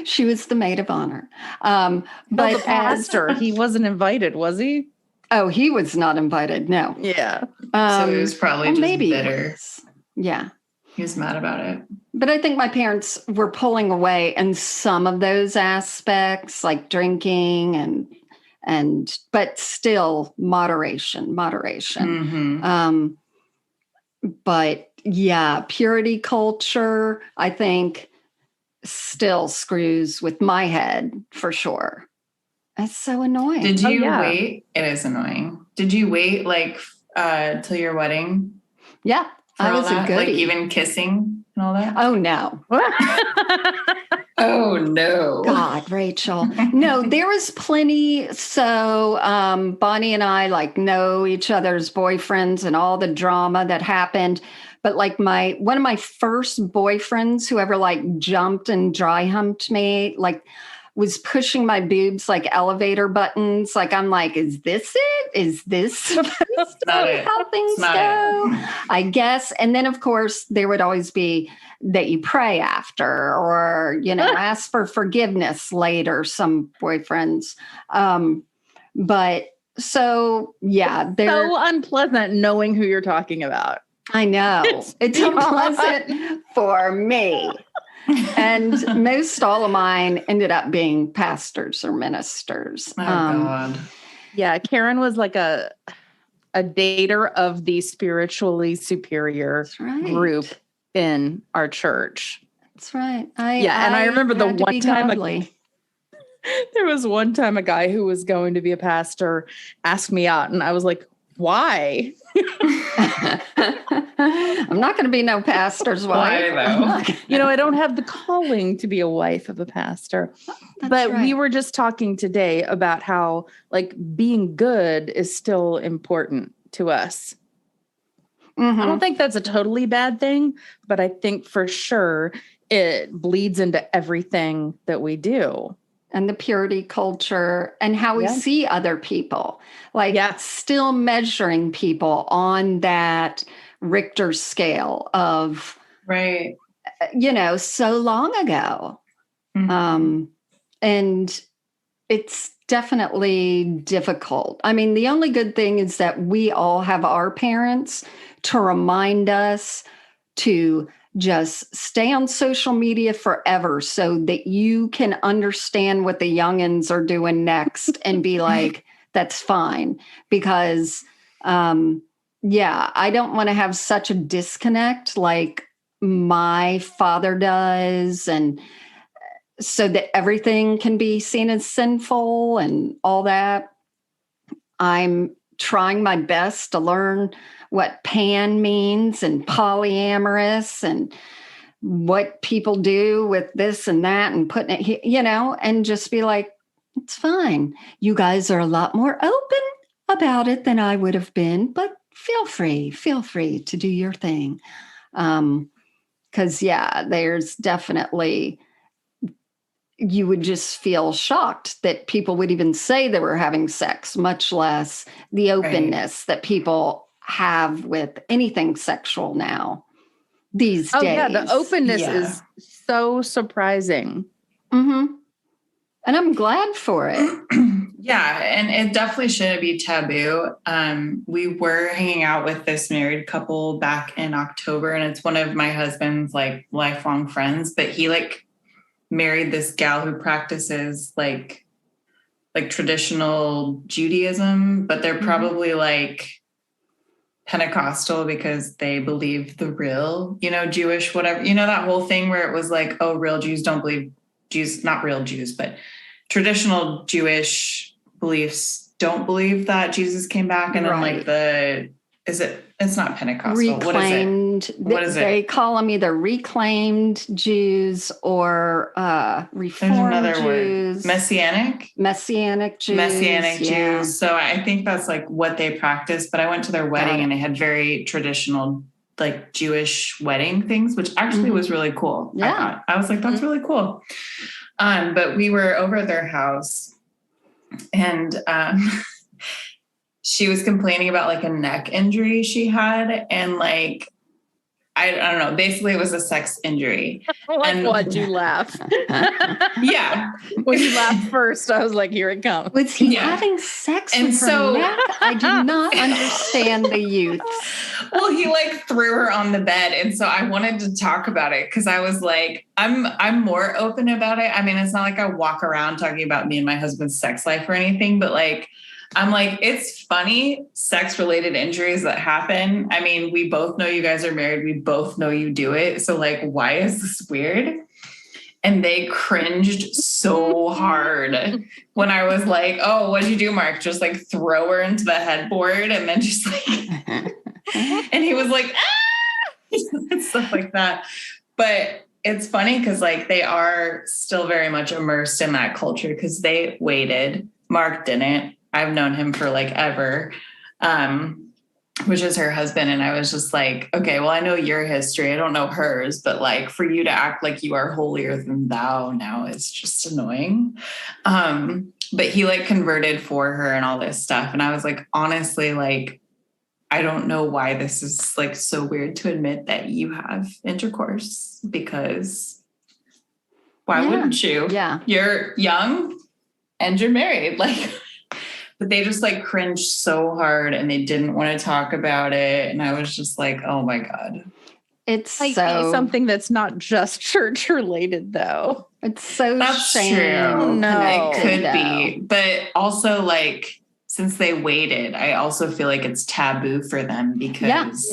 She was the maid of honor. But the pastor, he wasn't invited, was he? Oh, he was not invited. No. Yeah. So he was probably just bitter. Yeah. He was mad about it. But I think my parents were pulling away in some of those aspects, like drinking but still moderation. Mm-hmm. But yeah, purity culture, I think, still screws with my head for sure. That's so annoying. Did you wait? It is annoying. Did you wait till your wedding? Yeah, I was a goodie. Like even kissing and all that? Oh, no. Oh, no. God, Rachel. No, there was plenty. So Bonnie and I know each other's boyfriends and all the drama that happened. But one of my first boyfriends who ever jumped and dry humped me, was pushing my boobs like elevator buttons. I'm like, is this it? Is this supposed to be how things go? I guess. And then, of course, there would always be that you pray after or, ask for forgiveness later, some boyfriends. But so, yeah. They're so unpleasant knowing who you're talking about. I know. It's unpleasant for me. And most all of mine ended up being pastors or ministers. Oh, God. Yeah, Karen was like a dater of the spiritually superior group in our church. That's right. And I remember the one time There was one time a guy who was going to be a pastor asked me out, and I was like, why? I'm not going to be no pastor's wife. Why, though? I don't have the calling to be a wife of a pastor. That's But we right. were just talking today about how like being good is still important to us. Mhm. I don't think that's a totally bad thing, but I think for sure it bleeds into everything that we do. And the purity culture and how we Yeah. see other people, like Yeah. still measuring people on that Richter scale of, Right. so long ago. Mhm. And it's definitely difficult. I mean, the only good thing is that we all have our parents to remind us to just stay on social media forever so that you can understand what the youngins are doing next and be like, that's fine. Because, I don't want to have such a disconnect like my father does. And so that everything can be seen as sinful and all that. I'm trying my best to learn what pan means and polyamorous and what people do with this and that and putting it here, and just be like, it's fine. You guys are a lot more open about it than I would have been, but feel free to do your thing. Because, there's definitely, you would just feel shocked that people would even say they were having sex, much less the openness that people have with anything sexual now these days. Yeah, the openness Yeah. is so surprising. Mm-hmm. And I'm glad for it. Yeah, and it definitely shouldn't be taboo. We were hanging out with this married couple back in October, and it's one of my husband's like lifelong friends, but he like married this gal who practices like traditional Judaism, but they're probably like Pentecostal because they believe the real, Jewish, whatever, that whole thing where it was like, oh, real Jews don't believe Jews, not real Jews, but traditional Jewish beliefs don't believe that Jesus came back. And then like it's not Pentecostal. Reclaimed. What is it? They call them either reclaimed Jews or reformed Jews. Word. Messianic Jews. Jews. So I think that's like what they practice. But I went to their wedding and they had very traditional like Jewish wedding things, which actually was really cool. Yeah. I was like, that's really cool. But we were over at their house and she was complaining about like a neck injury she had. And like, I don't know, basically it was a sex injury. And why'd you laugh? Yeah. When you laughed first, I was like, here it comes. Was he having sex and with so her neck? I do not understand the youth. Well, he like threw her on the bed. And so I wanted to talk about it because I was like, I'm more open about it. I mean, it's not like I walk around talking about me and my husband's sex life or anything, but like, I'm like, it's funny, sex-related injuries that happen. I mean, we both know you guys are married. We both know you do it. So like, why is this weird? And they cringed so hard when I was like, oh, what'd you do, Mark? Just like throw her into the headboard and then just like, and he was like, ah! Stuff like that. But it's funny because like they are still very much immersed in that culture because they waited. Mark didn't. I've known him for like ever, which is her husband. And I was just like, okay, well, I know your history. I don't know hers, but like for you to act like you are holier than thou now is just annoying. But he like converted for her and all this stuff. And I was like, honestly, like, I don't know why this is like so weird to admit that you have intercourse because why wouldn't you? Yeah. You're young and you're married. Like, but they just like cringed so hard and they didn't want to talk about it. And I was just like, oh my God. It's like something that's not just church related though. It's so that's shame. True. No. It could be. But also like, since they waited, I also feel like it's taboo for them because,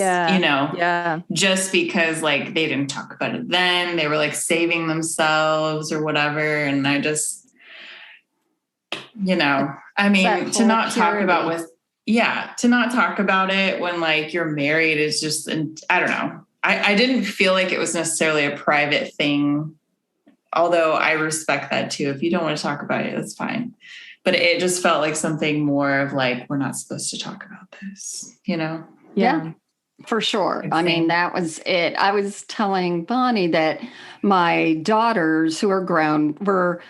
just because like they didn't talk about it then, they were like saving themselves or whatever. And you know, I mean, That to not whole talk about purity. to not talk about it when like you're married is just, I don't know. I didn't feel like it was necessarily a private thing, although I respect that too. If you don't want to talk about it, that's fine. But it just felt like something more of like, we're not supposed to talk about this, you know? Yeah. For sure. I mean, that was it. I was telling Bonnie that my daughters, who are grown, were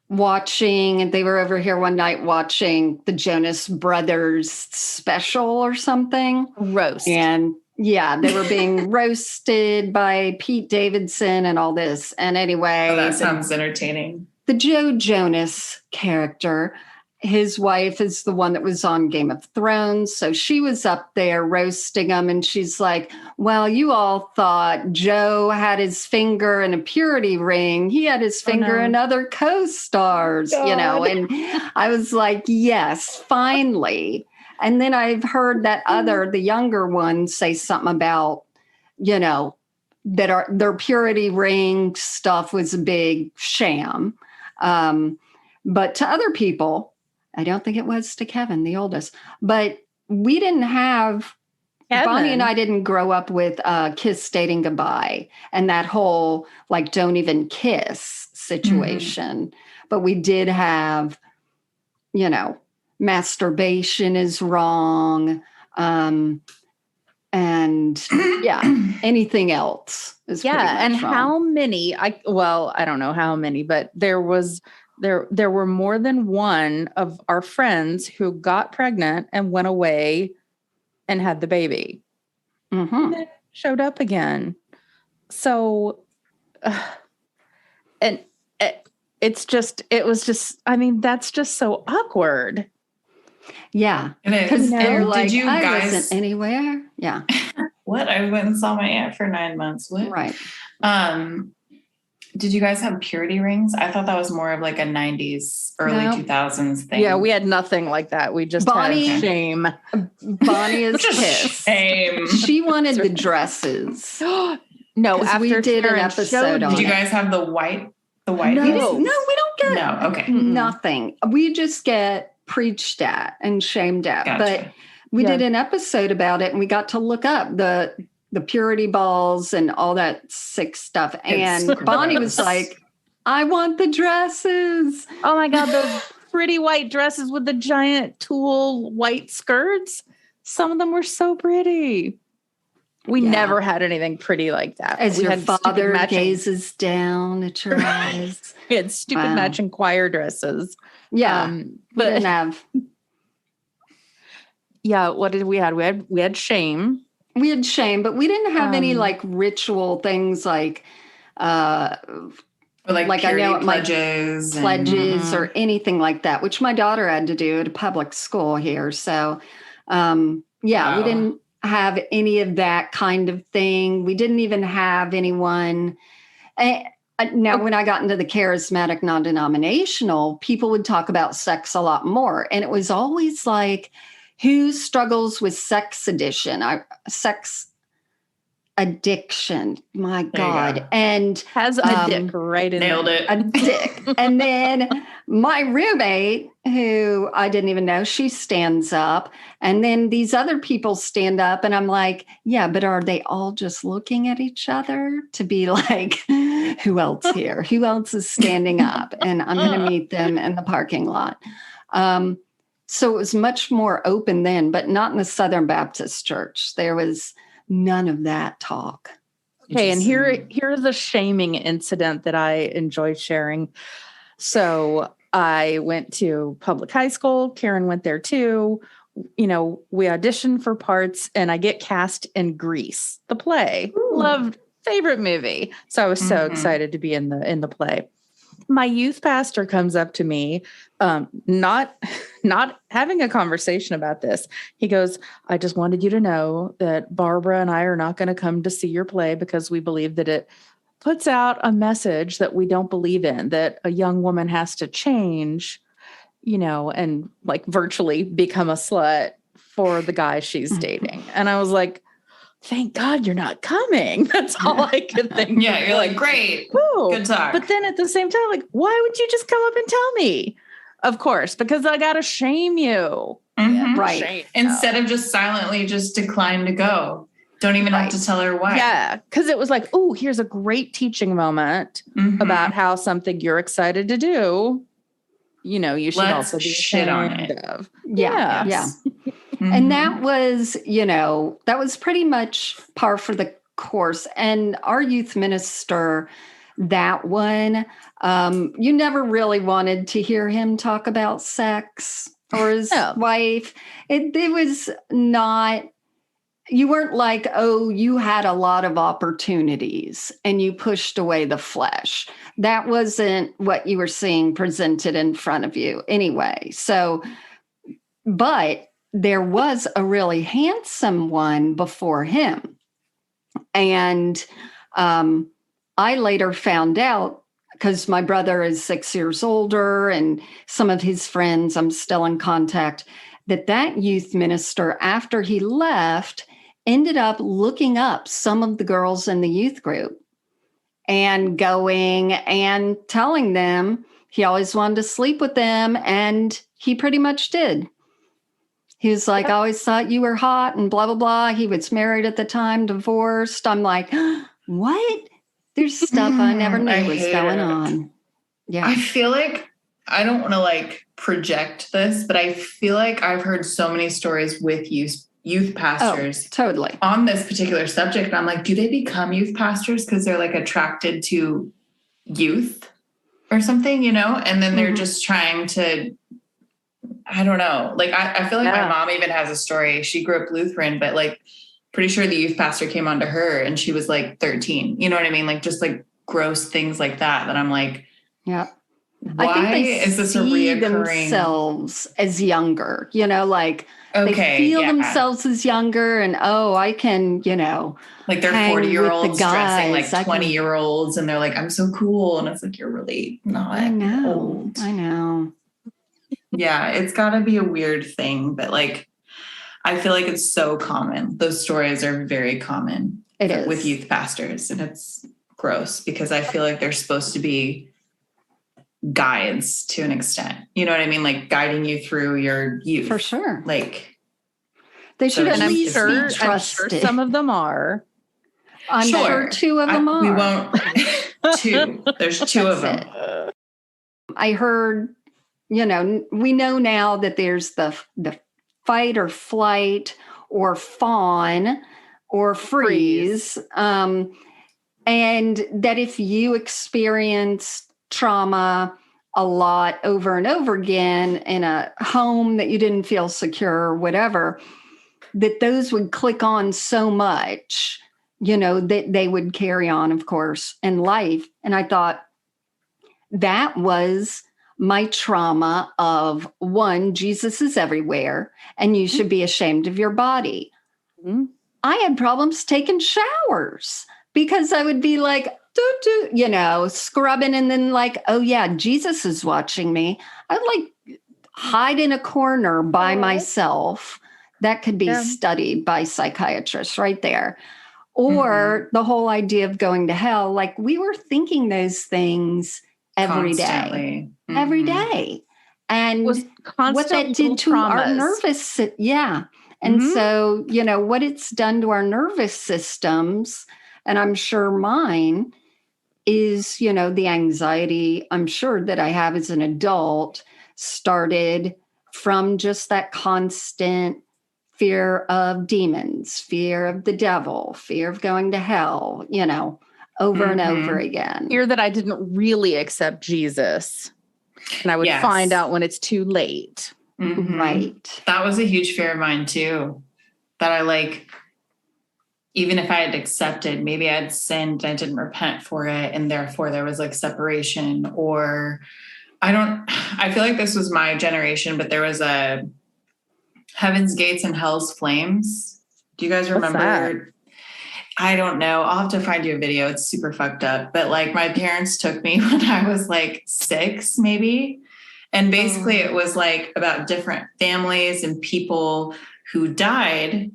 watching, and they were over here one night watching the Jonas Brothers special or something. Roast. And yeah, they were being roasted by Pete Davidson and all this. And anyway, that sounds entertaining. The Joe Jonas character, his wife is the one that was on Game of Thrones. So she was up there roasting him. And she's like, well, you all thought Joe had his finger in a purity ring. He had his finger in other co-stars, you know. And I was like, yes, finally. And then I've heard that the younger one say something about, you know, that their purity ring stuff was a big sham. But to other people, I don't think it was to Kevin, the oldest, but we didn't have, Bonnie and I didn't grow up with kiss dating goodbye and that whole like don't even kiss situation. But we did have, you know, masturbation is wrong. And yeah, anything else is pretty much and wrong. how many? I don't know how many, but there were more than one of our friends who got pregnant and went away and had the baby. And then showed up again. So, and it was just, I mean, that's just so awkward. Yeah. Because they're like, did you I guys wasn't anywhere. Yeah. What? I went and saw my aunt for 9 months. What? Right. Did you guys have purity rings? I thought that was more of like a 90s, early 2000s thing. Yeah, we had nothing like that. We just had shame. Bonnie is pissed. Shame. She wanted the dresses. No, after we did Karen an episode on Did you it. guys have the white? No, we don't get okay. nothing. We just get preached at and shamed at. Gotcha. But we did an episode about it and we got to look up the purity balls and all that sick stuff. And Bonnie was like, I want the dresses. Oh my God, those pretty white dresses with the giant tulle white skirts. Some of them were so pretty. We never had anything pretty like that. As we your had father gazes down at your eyes. We had stupid matching choir dresses. Yeah. But we didn't have. Yeah. What did we had? We had shame. We had shame, but we didn't have any like ritual things like like I know pledges or anything like that, which my daughter had to do at a public school here. So we didn't have any of that kind of thing. We didn't even have anyone. Now, when I got into the charismatic non-denominational, people would talk about sex a lot more. And it was always like, who struggles with sex addiction? Sex addiction. My God. And has a dick right in nailed there. it. A dick. And then my roommate, who I didn't even know, she stands up. And then these other people stand up. And I'm like, yeah, but are they all just looking at each other to be like, who else here? Who else is standing up? And I'm going to meet them in the parking lot. So it was much more open then, but not in the Southern Baptist Church. There was none of that talk. Okay, and here's a shaming incident that I enjoy sharing. So I went to public high school. Karen went there too. You know, we auditioned for parts and I get cast in Grease, the play. Ooh. Favorite movie. So I was so excited to be in the play. My youth pastor comes up to me, not having a conversation about this. He goes, I just wanted you to know that Barbara and I are not going to come to see your play because we believe that it puts out a message that we don't believe in, that a young woman has to change, you know, and like virtually become a slut for the guy she's dating. And I was like, thank God you're not coming. That's all I could think. Yeah, you're like, great. Woo. Good talk. But then at the same time, like, why would you just come up and tell me? Of course, because I got to shame you. Mhm. Right. Shame. Instead of just silently just decline to go. Don't even have to tell her why. Yeah, because it was like, oh, here's a great teaching moment Mhm. about how something you're excited to do, you should Let's also be shit on ashamed it. of. Yeah. Yes. And that Mhm. was, that was pretty much par for the course. And our youth minister, that one, you never really wanted to hear him talk about sex or his No. wife. It was not, you weren't like, oh, you had a lot of opportunities and you pushed away the flesh. That wasn't what you were seeing presented in front of you anyway. So, but there was a really handsome one before him. And I later found out, because my brother is 6 years older and some of his friends I'm still in contact, that youth minister, after he left, ended up looking up some of the girls in the youth group and going and telling them he always wanted to sleep with them. And he pretty much did. He was like, I always thought you were hot and blah, blah, blah. He was married at the time, divorced. I'm like, what? There's stuff I never knew was hate going it. on. Yeah. I feel like I don't want to like project this, but I feel like I've heard so many stories with youth pastors Totally. on this particular subject. I'm like, do they become youth pastors because they're like attracted to youth or something, and then they're just trying to, I don't know. Like, I feel like my mom even has a story. She grew up Lutheran, but like pretty sure the youth pastor came on to her and she was like 13. You know what I mean? Like just like gross things like that I'm like, yeah. why I think they is this a see reoccurring themselves as younger, like okay, they feel themselves as younger and, I can, like they're hang with 40-year-olds the dressing like guys. 20-year-olds and they're like, I'm so cool. And it's like, you're really not I know. old. I know. Yeah, it's got to be a weird thing, but like, I feel like it's so common. Those stories are very common with youth pastors, and it's gross because I feel like they're supposed to be guides to an extent. You know what I mean? Like guiding you through your youth. For sure. Like they should at least be I'm trusted. sure some of them are. I'm sure 2 of them are. We won't. 2. There's 2 of them. I heard, we know now that there's the fight or flight or fawn or freeze. And that if you experience trauma a lot over and over again in a home that you didn't feel secure or whatever, that those would click on so much, that they would carry on, of course, in life. And I thought that was my trauma of, one, Jesus is everywhere and you should be ashamed of your body. Mm-hmm. I had problems taking showers because I would be like, scrubbing and then like, oh yeah, Jesus is watching me. I would like hide in a corner by myself. That could be studied by psychiatrists right there. Or the whole idea of going to hell. Like we were thinking those things every day. Every day. And what that did to our nervous, And so, what it's done to our nervous systems, and I'm sure mine is, the anxiety I'm sure that I have as an adult started from just that constant fear of demons, fear of the devil, fear of going to hell, over and over again. Fear that I didn't really accept Jesus. And I would find out when it's too late. Mm-hmm. Right. That was a huge fear of mine too. That I like, even if I had accepted, maybe I had sinned and I didn't repent for it. And therefore there was like separation, or I feel like this was my generation, but there was a Heaven's Gates and Hell's Flames. Do you guys remember? I don't know. I'll have to find you a video. It's super fucked up. But like my parents took me when I was like 6, maybe. And basically it was like about different families and people who died.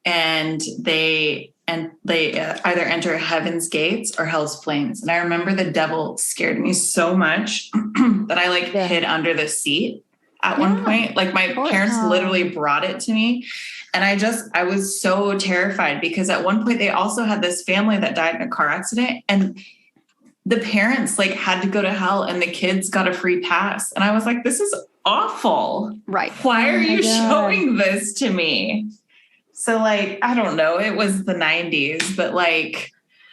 And they and they either enter heaven's gates or hell's flames. And I remember the devil scared me so much that I hid under the seat at one point. Like my parents literally brought it to me. And I was so terrified because at one point they also had this family that died in a car accident, and the parents had to go to hell and the kids got a free pass. And I was like, this is awful. Right. Why are you showing this to me? So I don't know. It was the 90s, but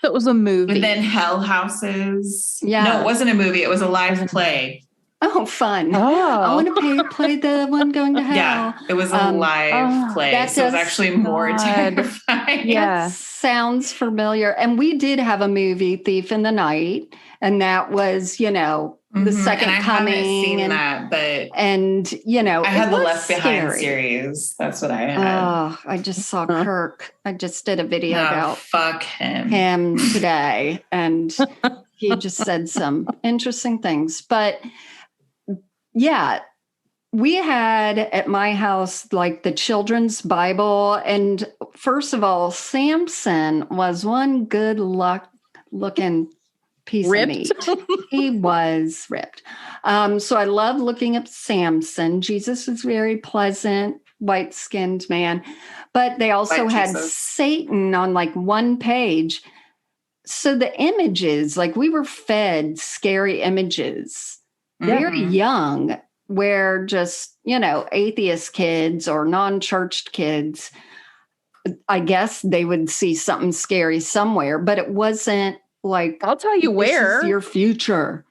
it was a movie. And then Hell Houses. Yeah. No, it wasn't a movie. It was a live play. Oh, fun. I want to play the one going to hell. Yeah, it was a live play. So it was actually more terrifying. Yeah. Sounds familiar. And we did have a movie, Thief in the Night. And that was, the second and I coming. haven't seen that, but I had the Left scary. Behind series. That's what I had. Oh, I just saw Kirk. I just did a video about fuck him today, and he just said some interesting things. But yeah, we had at my house the children's Bible, and first of all, Samson was one good looking piece of meat. He was ripped. So I love looking up Samson. Jesus is very pleasant, white-skinned man. But they also had Satan on one page. So the images, we were fed scary images very young, where just, atheist kids or non-churched kids, I guess they would see something scary somewhere, but it wasn't I'll tell you where. This is your future.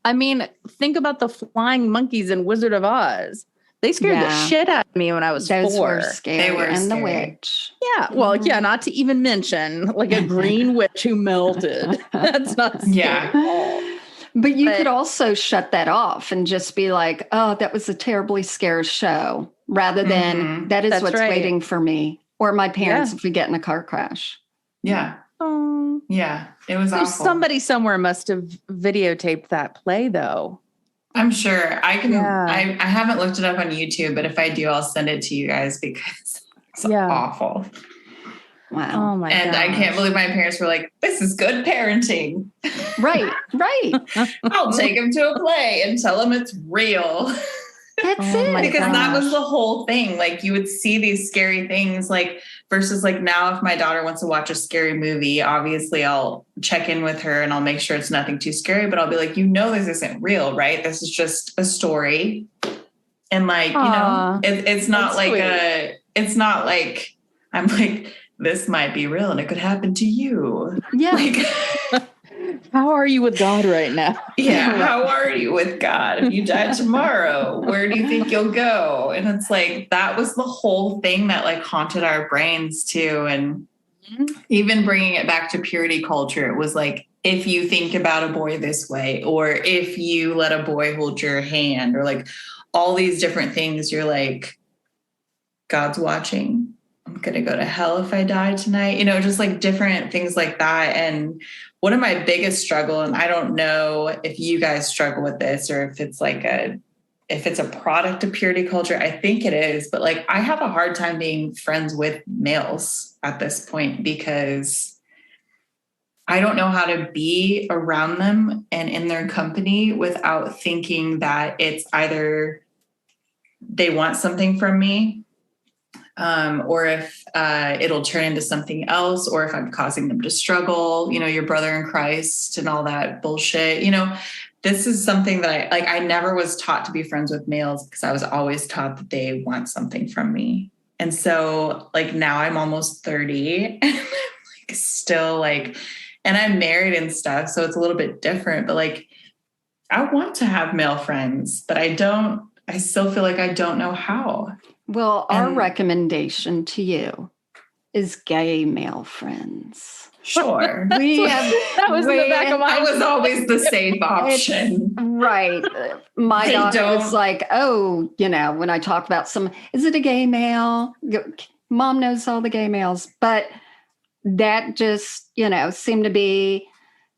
I mean, think about the flying monkeys in Wizard of Oz. They scared the shit out of me when I was 4. Those were scary. They were and scary. The witch. Yeah. Well, not to even mention a green witch who melted. That's not scary. Yeah. But you could also shut that off and just be like, oh, that was a terribly scary show, rather than that is what's waiting for me or my parents if we get in a car crash. Yeah. Yeah, it was awful. Somebody somewhere must have videotaped that play, though. I'm sure. I can. I haven't looked it up on YouTube, but if I do, I'll send it to you guys because it's awful. Wow. Oh my god! And I can't believe my parents were like, "This is good parenting." Right. I'll take him to a play and tell him it's real. That's it. Because that was the whole thing. You would see these scary things, versus now if my daughter wants to watch a scary movie, obviously I'll check in with her and I'll make sure it's nothing too scary, but I'll be like, this isn't real, right? This is just a story. And it's not it's not like I'm this might be real and it could happen to you. Yeah. How are you with God right now? Yeah. How are you with God? If you die tomorrow, where do you think you'll go? And it's that was the whole thing that haunted our brains too. And even bringing it back to purity culture, it was if you think about a boy this way, or if you let a boy hold your hand, or all these different things, you're God's watching. I'm going to go to hell if I die tonight, just different things like that. And one of my biggest struggle, and I don't know if you guys struggle with this or if it's if it's a product of purity culture, I think it is, but I have a hard time being friends with males at this point because I don't know how to be around them and in their company without thinking that it's either they want something from me, or if it'll turn into something else, or if I'm causing them to struggle, your brother in Christ and all that bullshit. This is something that I never was taught to be friends with males because I was always taught that they want something from me. And so now I'm almost 30 and I'm still and I'm married and stuff. So it's a little bit different, but I want to have male friends, but I still feel I don't know how. Well, our recommendation to you is gay male friends. Sure. That was in the back of my I was always the safe option. Right. My daughter was when I talk about is it a gay male? Mom knows all the gay males. But that just, seemed to be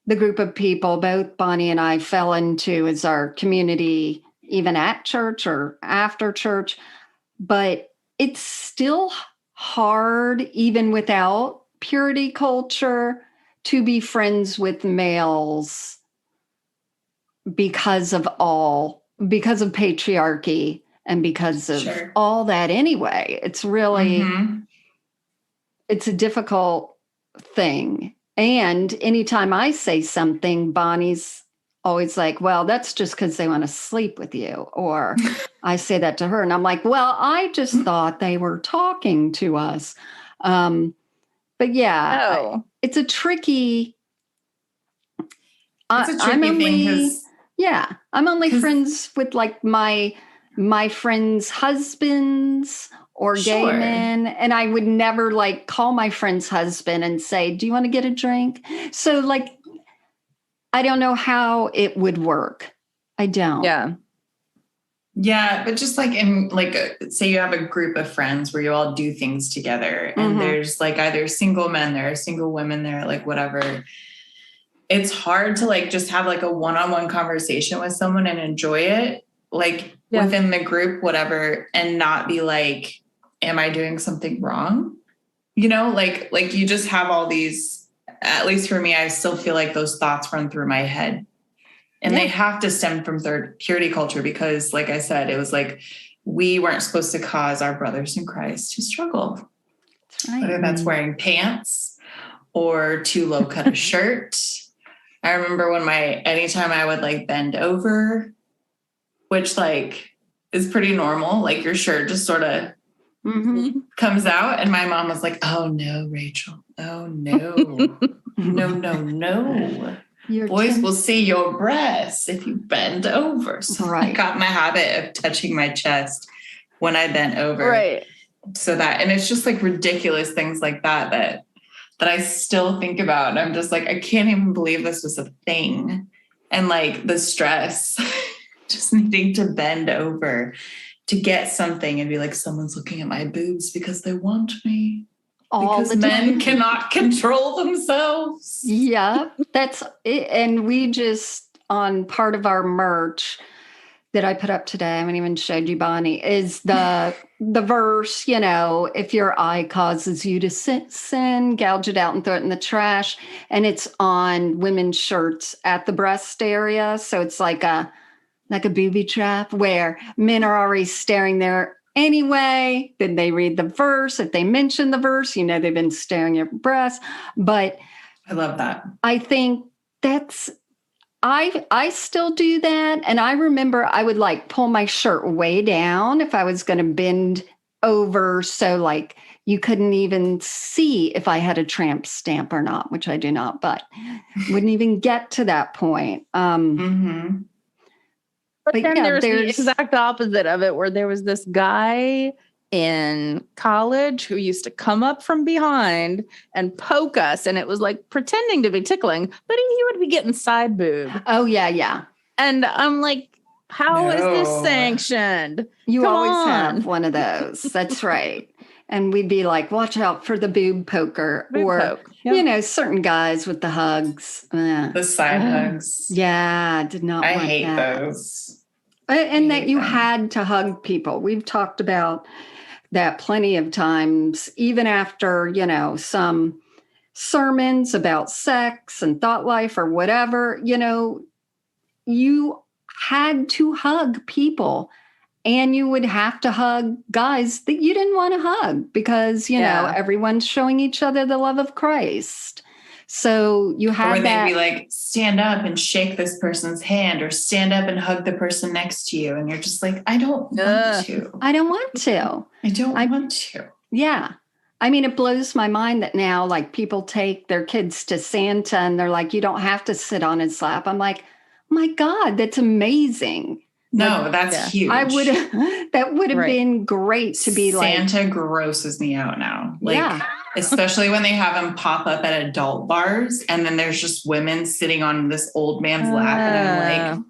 the group of people both Bonnie and I fell into as our community, even at church or after church. But it's still hard, even without purity culture to be friends with males because of patriarchy and because of all that anyway. It's really, it's a difficult thing. And anytime I say something, Bonnie's always like, well, that's just because they want to sleep with you. Or I say that to her and I'm like, well, I just thought they were talking to us. But yeah, it's a tricky, I'm only friends with like my friends' husbands or gay men. And I would never like call my friend's husband and say, do you want to get a drink? So like, I don't know how it would work. I don't. Yeah, but just like in like, say you have a group of friends where you all do things together and there's like either single men there, single women there, like whatever. It's hard to like just have like a one-on-one conversation with someone and enjoy it, like within the group, whatever, and not be like, am I doing something wrong? You know, like you just have all these, at least for me, I still feel like those thoughts run through my head. And they have to stem from third purity culture because, like I said, it was like we weren't supposed to cause our brothers in Christ to struggle. That's right. Whether that's wearing pants or too low cut a shirt. I remember anytime I would like bend over, which like is pretty normal, like your shirt just sort of comes out. And my mom was like, oh no, Rachel. Oh no. No. Boys will see your breasts if you bend over. So I got my habit of touching my chest when I bent over. Right. So that, and it's just like ridiculous things like that I still think about. And I'm just like, I can't even believe this was a thing. And like the stress, just needing to bend over to get something and be like, someone's looking at my boobs because they want me. Because men cannot control themselves. Yeah, that's it. And we just, on part of our merch that I put up today, I haven't even showed you, Bonnie, is the verse, you know, if your eye causes you to sin, gouge it out and throw it in the trash. And it's on women's shirts at the breast area. So it's like a booby trap where men are already staring there anyway. Then they read the verse. If they mention the verse, you know, they've been staring at your breasts. But I love that. I think I still do that. And I remember I would like pull my shirt way down if I was going to bend over. So like you couldn't even see if I had a tramp stamp or not, which I do not, but wouldn't even get to that point. But then there's the exact opposite of it, where there was this guy in college who used to come up from behind and poke us. And it was like pretending to be tickling, but he would be getting side boob. Oh, yeah. And I'm like, how is this sanctioned? You always have one of those. That's right. And we'd be like, watch out for the boob poker. You know, certain guys with the hugs. The side hugs. Yeah, did not I want hate that. those. And that you had to hug people. We've talked about that plenty of times, even after, you know, some sermons about sex and thought life or whatever, you know, you had to hug people. And you would have to hug guys that you didn't want to hug because, you know, everyone's showing each other the love of Christ. So you had that. Or they'd be like, stand up and shake this person's hand or stand up and hug the person next to you. And you're just like, I don't want to. I don't want to. I don't want to. Yeah. I mean, it blows my mind that now, like, people take their kids to Santa and they're like, you don't have to sit on his lap. I'm like, my God, that's amazing. No, like, that's huge. That would have been great to be Santa grosses me out now. Like, especially when they have him pop up at adult bars and then there's just women sitting on this old man's lap and I'm like,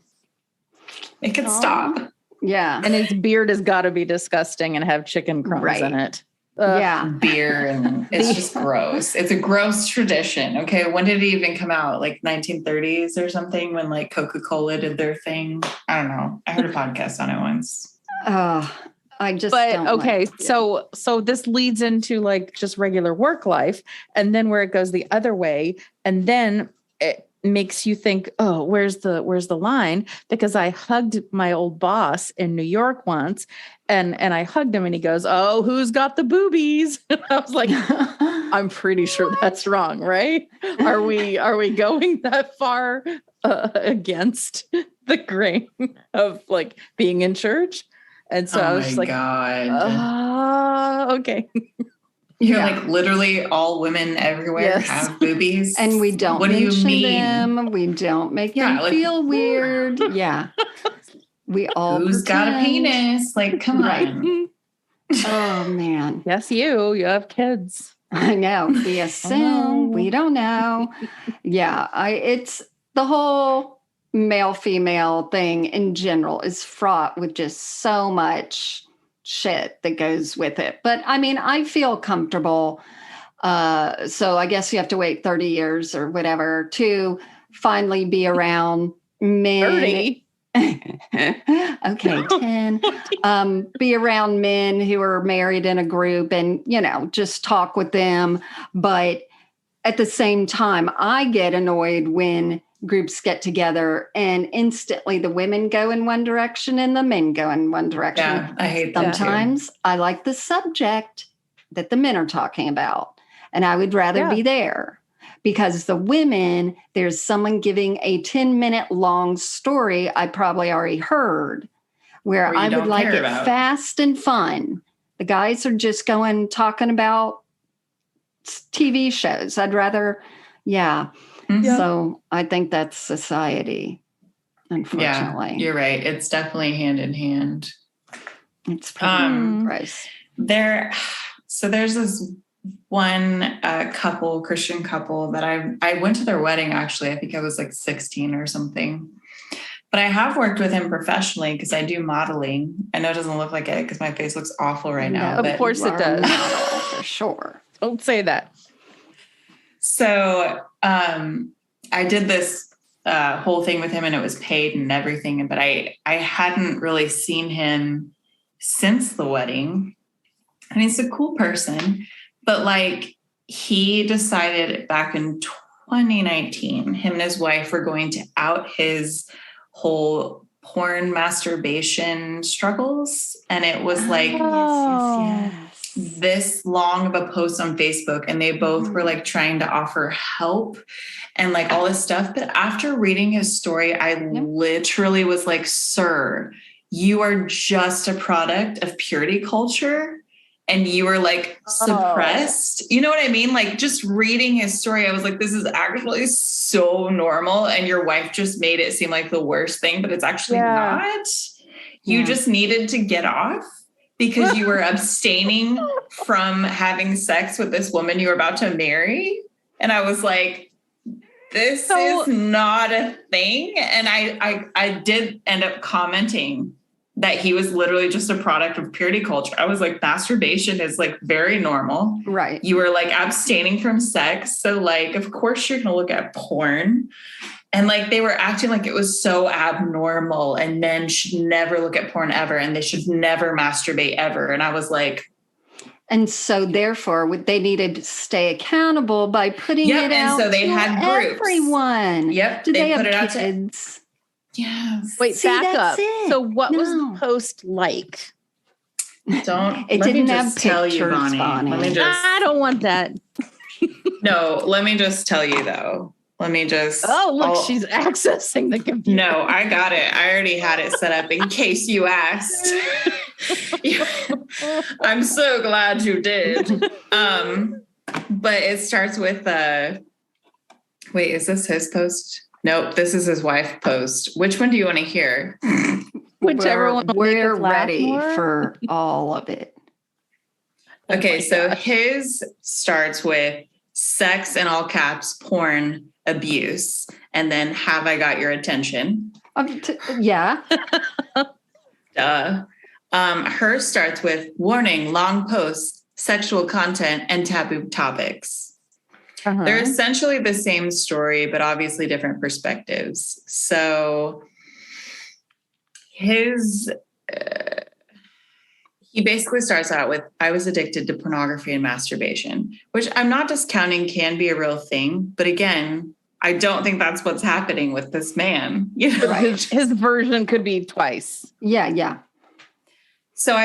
it could stop. Yeah. And his beard has got to be disgusting and have chicken crumbs in it. Beer and it's just gross. It's a gross tradition. Okay. When did it even come out? Like 1930s or something, when like Coca-Cola did their thing? I don't know. I heard a podcast on it once. I just But don't okay, like it. so this leads into like just regular work life, and then where it goes the other way, and then it makes you think, oh, where's the line? Because I hugged my old boss in New York once, and I hugged him, and he goes, "Oh, who's got the boobies?" And I was like, I'm pretty sure that's wrong, right? Are we going that far against the grain of like being in church? And so I was just like, God. okay. You're like literally all women everywhere have boobies. And we don't what do you mention mean? them. We don't make them feel weird. Yeah. We all Who's got a penis? Like, come on. Oh man. Yes, you have kids. I know. We assume. We don't know. Yeah. It's the whole male female thing in general is fraught with just so much shit that goes with it. But I mean, I feel comfortable. So I guess you have to wait 30 years or whatever to finally be around men. 30. Okay, 10. Be around men who are married in a group and, just talk with them. But at the same time, I get annoyed when groups get together and instantly the women go in one direction and the men go in one direction. Yeah, I hate that. Sometimes I like the subject that the men are talking about, and I would rather be there. Because the women, there's someone giving a 10-minute long story I probably already heard, where I would like it fast and fun. The guys are just talking about TV shows. I'd rather, So I think that's society, unfortunately. Yeah, you're right. It's definitely hand in hand. It's pretty gross. So there's this one Christian couple that I went to their wedding, actually. I think I was like 16 or something. But I have worked with him professionally because I do modeling. I know it doesn't look like it because my face looks awful right now. Of course it does. Model, for sure. Don't say that. So I did this whole thing with him and it was paid and everything. But I hadn't really seen him since the wedding. And he's a cool person. But like he decided back in 2019, him and his wife were going to out his whole porn masturbation struggles. And it was like this long of a post on Facebook. And they both were like trying to offer help and like all this stuff. But after reading his story, I literally was like, sir, you are just a product of purity culture. And you were like suppressed. You know what I mean? Like just reading his story, I was like, this is actually so normal. And your wife just made it seem like the worst thing, but it's actually not. You just needed to get off because you were abstaining from having sex with this woman you were about to marry. And I was like, this is not a thing. And I did end up commenting that he was literally just a product of purity culture. I was like, masturbation is like very normal. Right. You were like abstaining from sex. So like, of course you're going to look at porn. And like, they were acting like it was so abnormal and men should never look at porn ever. And they should never masturbate ever. And I was like, and so therefore they needed to stay accountable by putting it out. And so they had groups. Everyone. Yep. Do they put have it kids? Yes. Wait, back up. It. So what was the post like? It didn't have pictures, Bonnie. I don't want that. No, let me just tell you though. She's accessing the computer. No, I got it. I already had it set up in case you asked. I'm so glad you did. But it starts with wait, is this his post? Nope, this is his wife post. Which one do you want to hear? Whichever one. We're ready for all of it. Okay, so his starts with sex in all caps, porn, abuse, and then have I got your attention? Yeah. Duh. Hers starts with warning, long posts, sexual content, and taboo topics. They're essentially the same story, but obviously different perspectives. So he He basically starts out with, I was addicted to pornography and masturbation, which I'm not discounting can be a real thing. But again, I don't think that's what's happening with this man. You know? Right. His version could be twice. Yeah. So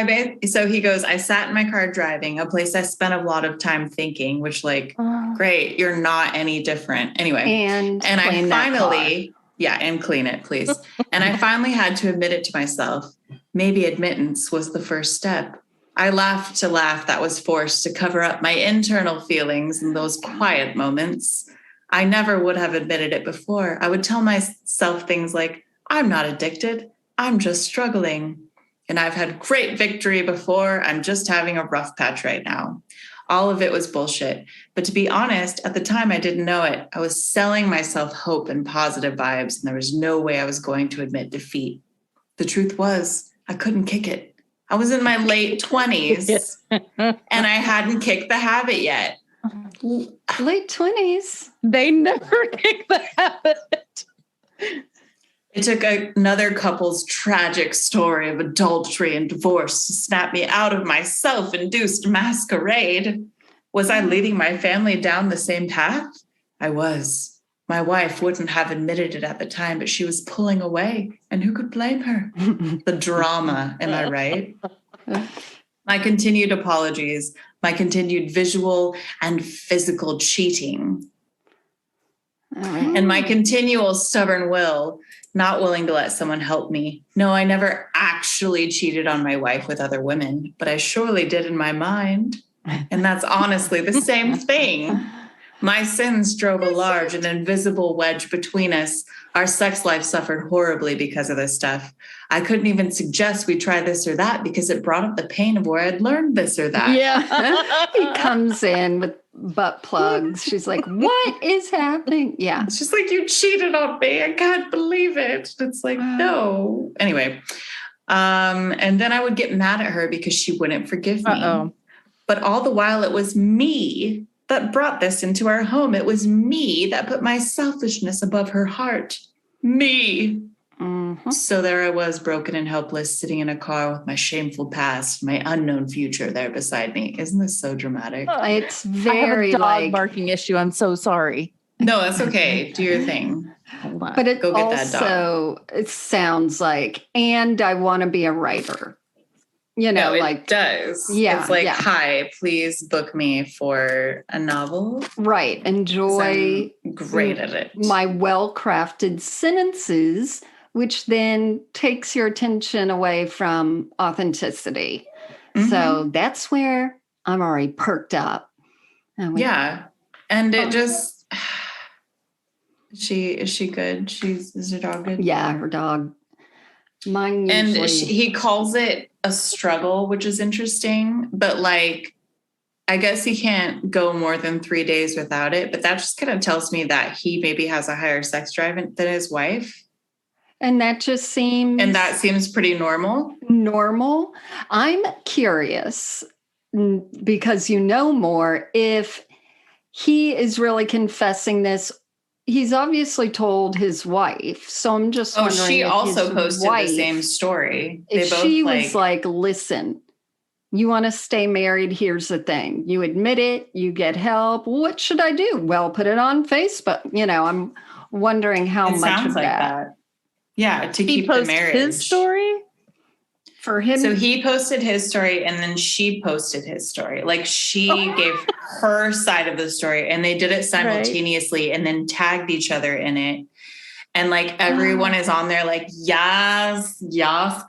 he goes, I sat in my car driving, a place I spent a lot of time thinking, which great, you're not any different. Anyway. And I finally, and clean it, please. And I finally had to admit it to myself. Maybe admittance was the first step. I laughed to laugh that was forced to cover up my internal feelings in those quiet moments. I never would have admitted it before. I would tell myself things like, I'm not addicted. I'm just struggling. And I've had great victory before. I'm just having a rough patch right now. All of it was bullshit. But to be honest, at the time, I didn't know it. I was selling myself hope and positive vibes, and there was no way I was going to admit defeat. The truth was, I couldn't kick it. I was in my late 20s, and I hadn't kicked the habit yet. Late 20s. They never kick the habit. It took another couple's tragic story of adultery and divorce to snap me out of my self-induced masquerade. Was I leading my family down the same path? I was. My wife wouldn't have admitted it at the time, but she was pulling away. And who could blame her? The drama, am I right? My continued apologies, my continued visual and physical cheating, and my continual stubborn will, not willing to let someone help me. No, I never actually cheated on my wife with other women, but I surely did in my mind. And that's honestly the same thing. My sins drove a large and invisible wedge between us. Our sex life suffered horribly because of this stuff. I couldn't even suggest we try this or that because it brought up the pain of where I'd learned this or that. Yeah. He comes in with butt plugs. She's like, what is happening? Yeah. It's just like, you cheated on me. I can't believe it. It's like, no. Anyway. And then I would get mad at her because she wouldn't forgive me. Uh-oh. But all the while it was me that brought this into our home. It was me that put my selfishness above her heart. Me. Mm-hmm. So there I was, broken and helpless, sitting in a car with my shameful past, my unknown future there beside me. Isn't this so dramatic? It's I have very a dog like barking issue. I'm so sorry. No, that's okay. Do your thing. Hold on. but it Go get that dog. also it sounds like, and I want to be a writer. You know, No, it like does. Yeah, It's like, yeah. hi, please book me for a novel. right. Enjoy I'm great at it. my well-crafted sentences, which then takes your attention away from authenticity. So that's where I'm already perked up. And Yeah. And it just is she good? Is her dog good? Yeah, her dog. Mine And usually. he calls it a struggle, which is interesting, but like, I guess he can't go more than 3 days without it. But that just kind of tells me that he maybe has a higher sex drive than his wife. And that just seems. And that seems pretty normal. Normal. I'm curious because you know more if he is really confessing this. He's obviously told his wife. So I'm just wondering she if also his posted wife, the same story. If They both she was like, listen, you want to stay married? Here's the thing. You admit it, you get help. What should I do? Well, put it on Facebook. You know, I'm wondering how it much sounds of like that. Yeah, to He keep the posted marriage. his story? For him. So he posted his story and then she posted his story. Like she gave her side of the story and they did it simultaneously and then tagged each other in it. And like everyone is on there like, yes,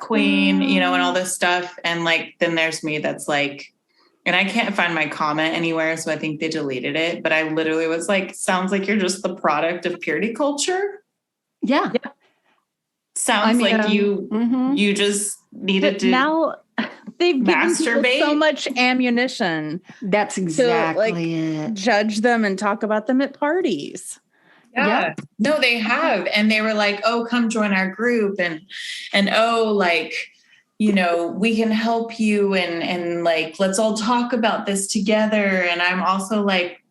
queen, you know, and all this stuff. And like, then there's me that's like, and I can't find my comment anywhere. So I think they deleted it. But I literally was like, sounds like you're just the product of purity culture. Yeah. Sounds like you just needed to now they've given people masturbate. so much ammunition That's exactly it. judge them and talk about them at parties. Yeah. No, they have. And they were like, oh, come join our group. And oh, like, you know, we can help you. And like, let's all talk about this together. And I'm also like,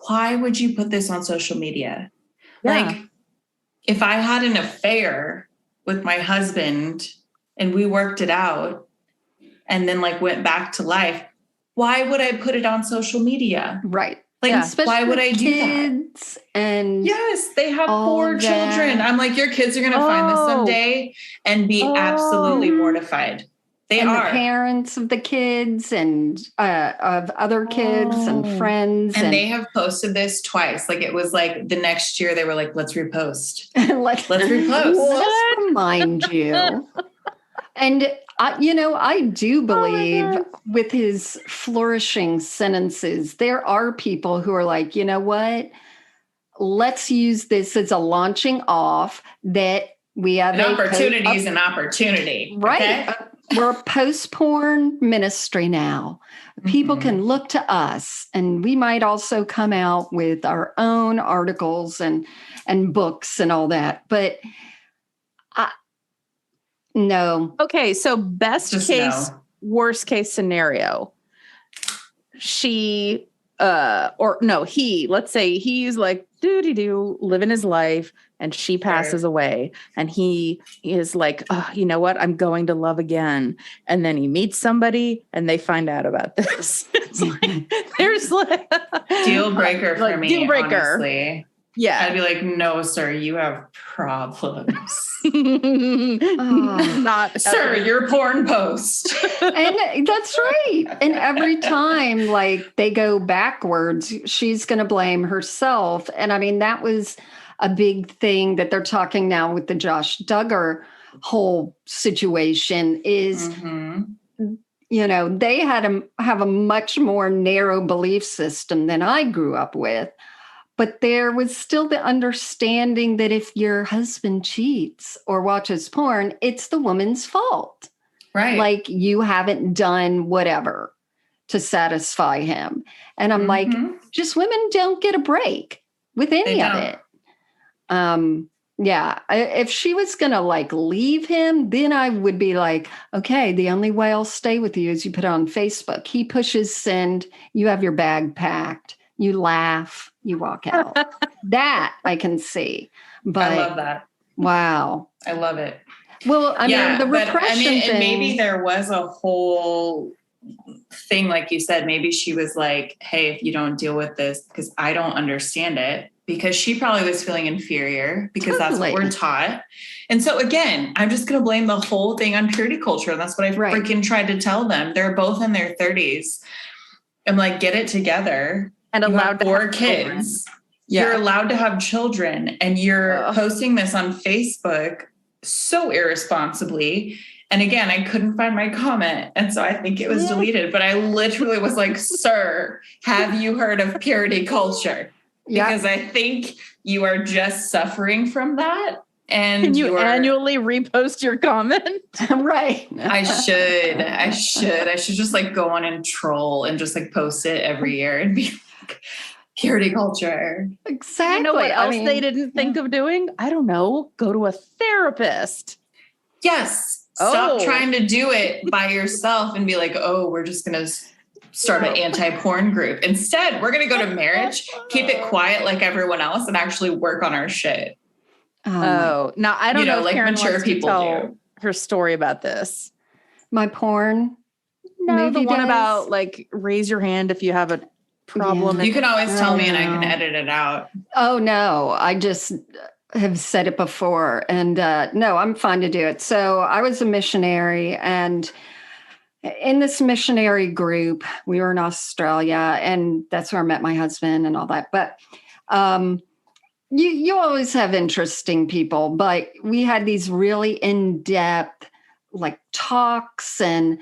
why would you put this on social media? Yeah. Like, if I had an affair with my husband and we worked it out and then like went back to life, why would I put it on social media? Right. Like, why would with I do kids that? And yes, they have all 4 children. I'm like, your kids are going to find this someday and be absolutely mortified. They and are. the parents of the kids and of other kids and friends. And they have posted this twice. Like it was like the next year they were like, let's repost. let's repost. Let's remind you. And I do believe with his flourishing sentences, there are people who are like, you know what? Let's use this as a launching off that we have an opportunity is an opportunity. Right. Okay? We're a post-porn ministry now. People can look to us, and we might also come out with our own articles and books and all that. But no. Okay, so best case, worst case scenario. He, let's say he's like living his life, and she passes away, and he is like, oh, you know what? I'm going to love again. And then he meets somebody and they find out about this. There's like deal breaker for me. Deal breaker. Honestly. Yeah. I'd be like, no, sir, you have problems. Not sir, your porn post. And that's right. And every time like they go backwards, she's going to blame herself. And I mean, that was a big thing that they're talking now with the Josh Duggar whole situation is, they have a much more narrow belief system than I grew up with. But there was still the understanding that if your husband cheats or watches porn, it's the woman's fault. Right. Like you haven't done whatever to satisfy him. And I'm like, just women don't get a break with any of it. If she was going to like leave him, then I would be like, okay, the only way I'll stay with you is you put it on Facebook. He pushes send, you have your bag packed, you laugh, you walk out. That I can see. But I love that. Wow. I love it. Well, I mean, the repression thing. And maybe there was a whole thing, like you said, maybe she was like, hey, if you don't deal with this, because I don't understand it, because she probably was feeling inferior because that's what we're taught. And so again, I'm just going to blame the whole thing on purity culture. And that's what I freaking tried to tell them. They're both in their 30s. I'm like, get it together. And allowed to have kids. You're allowed to have children, and you're posting this on Facebook so irresponsibly. And again, I couldn't find my comment. And so I think it was deleted, but I literally was like, sir, have you heard of purity culture? Because I think you are just suffering from that. And can you annually repost your comment? Right. I should just like go on and troll and just like post it every year and be like, purity culture. Exactly. You know what else they didn't think of doing? I don't know. Go to a therapist. Yes. Stop trying to do it by yourself and be like, oh, we're just going to start an anti-porn group. Instead, we're going to go to marriage, keep it quiet like everyone else, and actually work on our shit. Now I don't know if like Karen mature wants people to tell do. her story about this. My porn? No, the one about like raise your hand if you have a problem. You can always tell me and I can edit it out. Oh no, I just have said it before, and no, I'm fine to do it. So I was a missionary, and in this missionary group, we were in Australia, and that's where I met my husband and all that. But you always have interesting people, but we had these really in-depth like talks and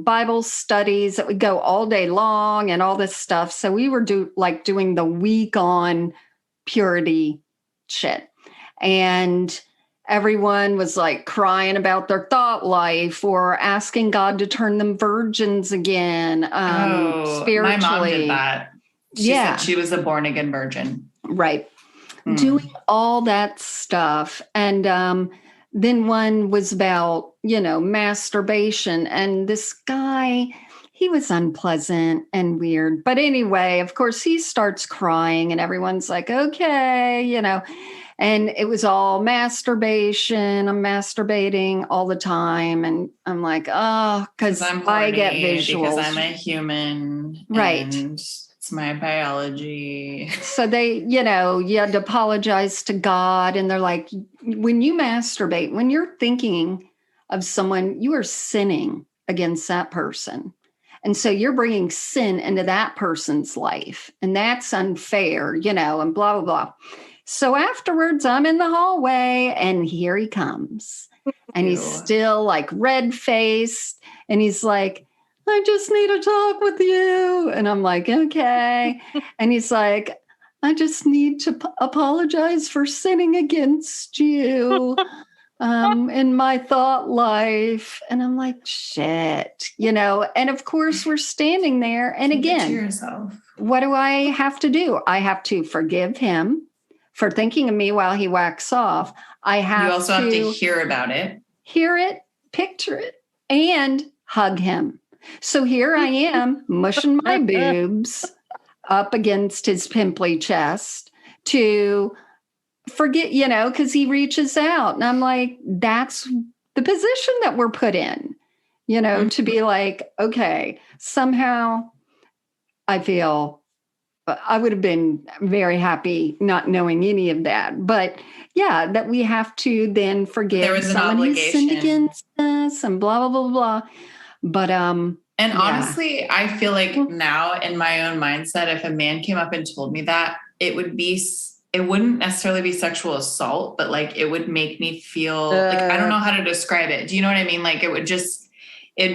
Bible studies that would go all day long and all this stuff. So we were doing the week on purity shit. And everyone was like crying about their thought life or asking God to turn them virgins again. Spiritually. My mom did that. She said she was a born again virgin. Right. Doing all that stuff. And then one was about, masturbation. And this guy, he was unpleasant and weird. But anyway, of course, he starts crying and everyone's like, okay, And it was all masturbation. I'm masturbating all the time. And I'm like, oh, because I'm I get horny, visuals. because I'm a human. Right. And it's my biology. So they, you had to apologize to God. And they're like, when you masturbate, when you're thinking of someone, you are sinning against that person. And so you're bringing sin into that person's life. And that's unfair, and blah, blah, blah. So afterwards, I'm in the hallway and here he comes. And he's still like red-faced. And he's like, I just need to talk with you. And I'm like, okay. And he's like, I just need to apologize for sinning against you in my thought life. And I'm like, shit, and of course we're standing there. And again, what do I have to do? I have to forgive him for thinking of me while he whacks off. You also have to hear about it, picture it, and hug him. So here I am mushing my boobs up against his pimply chest to forget, because he reaches out. And I'm like, that's the position that we're put in, to be like, okay, somehow I feel I would have been very happy not knowing any of that. But yeah, that we have to then forgive someone who sinned against us and blah, blah, blah, blah. But, and honestly, I feel like now in my own mindset, if a man came up and told me that, it wouldn't necessarily be sexual assault, but like, it would make me feel like, I don't know how to describe it. Do you know what I mean? Like, it'd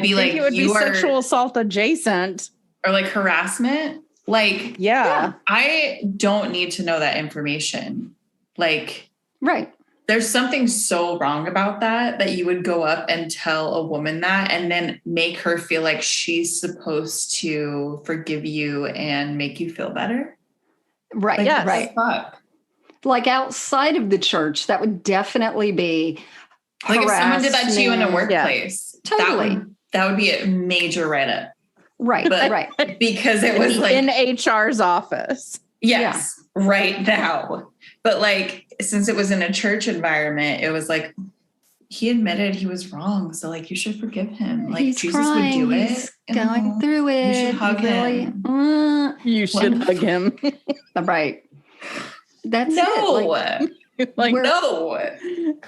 be like, it would be sexual assault adjacent or like harassment. Like, yeah, I don't need to know that information. Like, right. There's something so wrong about that you would go up and tell a woman that and then make her feel like she's supposed to forgive you and make you feel better. Right. Like, yeah. Right. Fuck? Like outside of the church, that would definitely be like if someone did that to you in a workplace. Yeah, totally. That would be a major write-up. Right. But right. Because it was like in HR's office. Yes. Yeah. Right now. But like, since it was in a church environment, it was like, he admitted he was wrong. So like, you should forgive him. Like he's Jesus crying. would do He's it. Going through it. You should hug him. You should hug him. Right. That's it. Like no.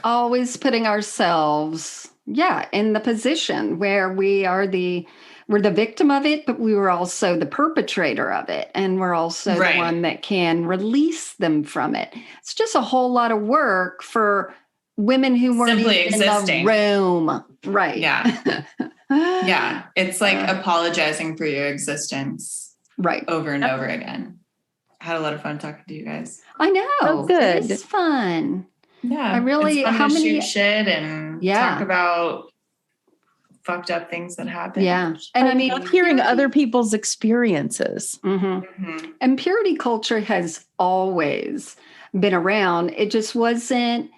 Always putting ourselves, in the position where we're the victim of it, but we were also the perpetrator of it. And we're also the one that can release them from it. It's just a whole lot of work for women who weren't simply even existing in the room. Right. Yeah. Yeah. It's like apologizing for your existence. Right. Over and over again. I had a lot of fun talking to you guys. I know. Oh, good. It's fun. Yeah. I really, it's fun to shoot shit and talk about fucked up things that happen. Yeah. And I mean, hearing other people's experiences. Mm-hmm. Mm-hmm. And purity culture has always been around. It just wasn't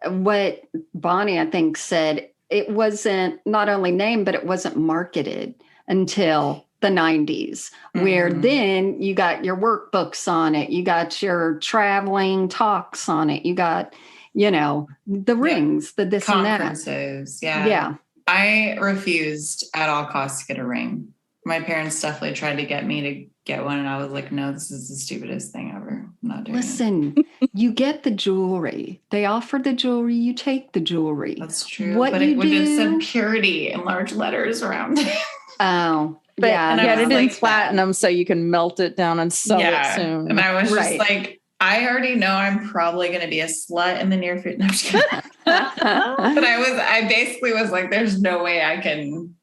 what Bonnie, I think, said. It wasn't not only named, but it wasn't marketed until the 90s, where then you got your workbooks on it. You got your traveling talks on it. You got, the rings, the this conferences. And that. Yeah. Yeah. I refused at all costs to get a ring. My parents definitely tried to get me to get one. And I was like, no, this is the stupidest thing ever. I'm not doing it. Listen, you get the jewelry. They offer the jewelry. You take the jewelry. That's true. But it would have said purity in large letters around it. Oh, but yeah. Get it in platinum so you can melt it down and sell it soon. And I was just like, I already know I'm probably going to be a slut in the near future. No, I'm just kidding. But I basically was like, there's no way I can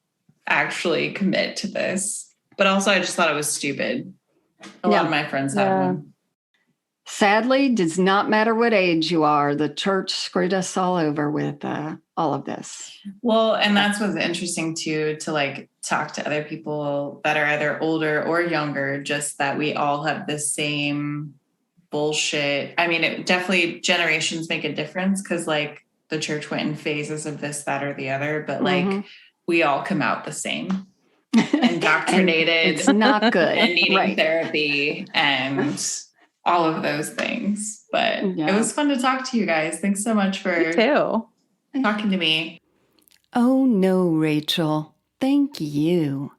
actually commit to this. But also I just thought it was stupid. A lot of my friends had one. Sadly, does not matter what age you are. The church screwed us all over with all of this. Well, and that's what's interesting too, to like talk to other people that are either older or younger, just that we all have the same bullshit. I mean, it definitely generations make a difference because like the church went in phases of this, that, or the other, but like we all come out the same. Indoctrinated. It's not good. And needing therapy and all of those things. But it was fun to talk to you guys. Thanks so much for talking to me. Oh, no, Rachel. Thank you.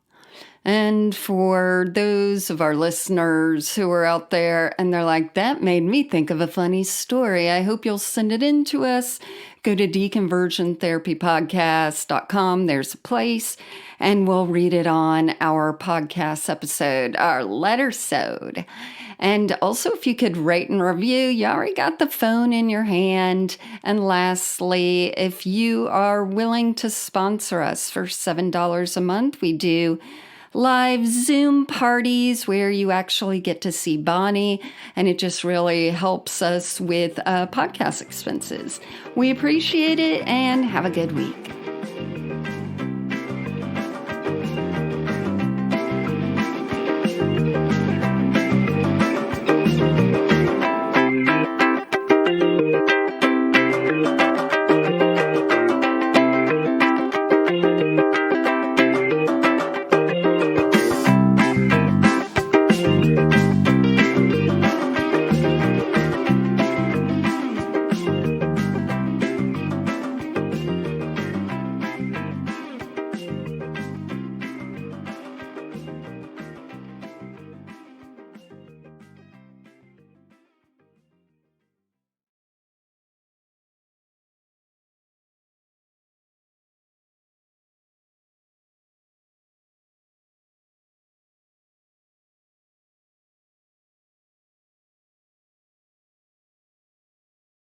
And for those of our listeners who are out there and they're like, that made me think of a funny story, I hope you'll send it in to us. Go to deconversiontherapypodcast.com. There's a place, and we'll read it on our podcast episode, our letter-sode. And also, if you could rate and review, you already got the phone in your hand. And lastly, if you are willing to sponsor us for $7 a month, we do live Zoom parties where you actually get to see Bonnie, and it just really helps us with podcast expenses. We appreciate it, and have a good week.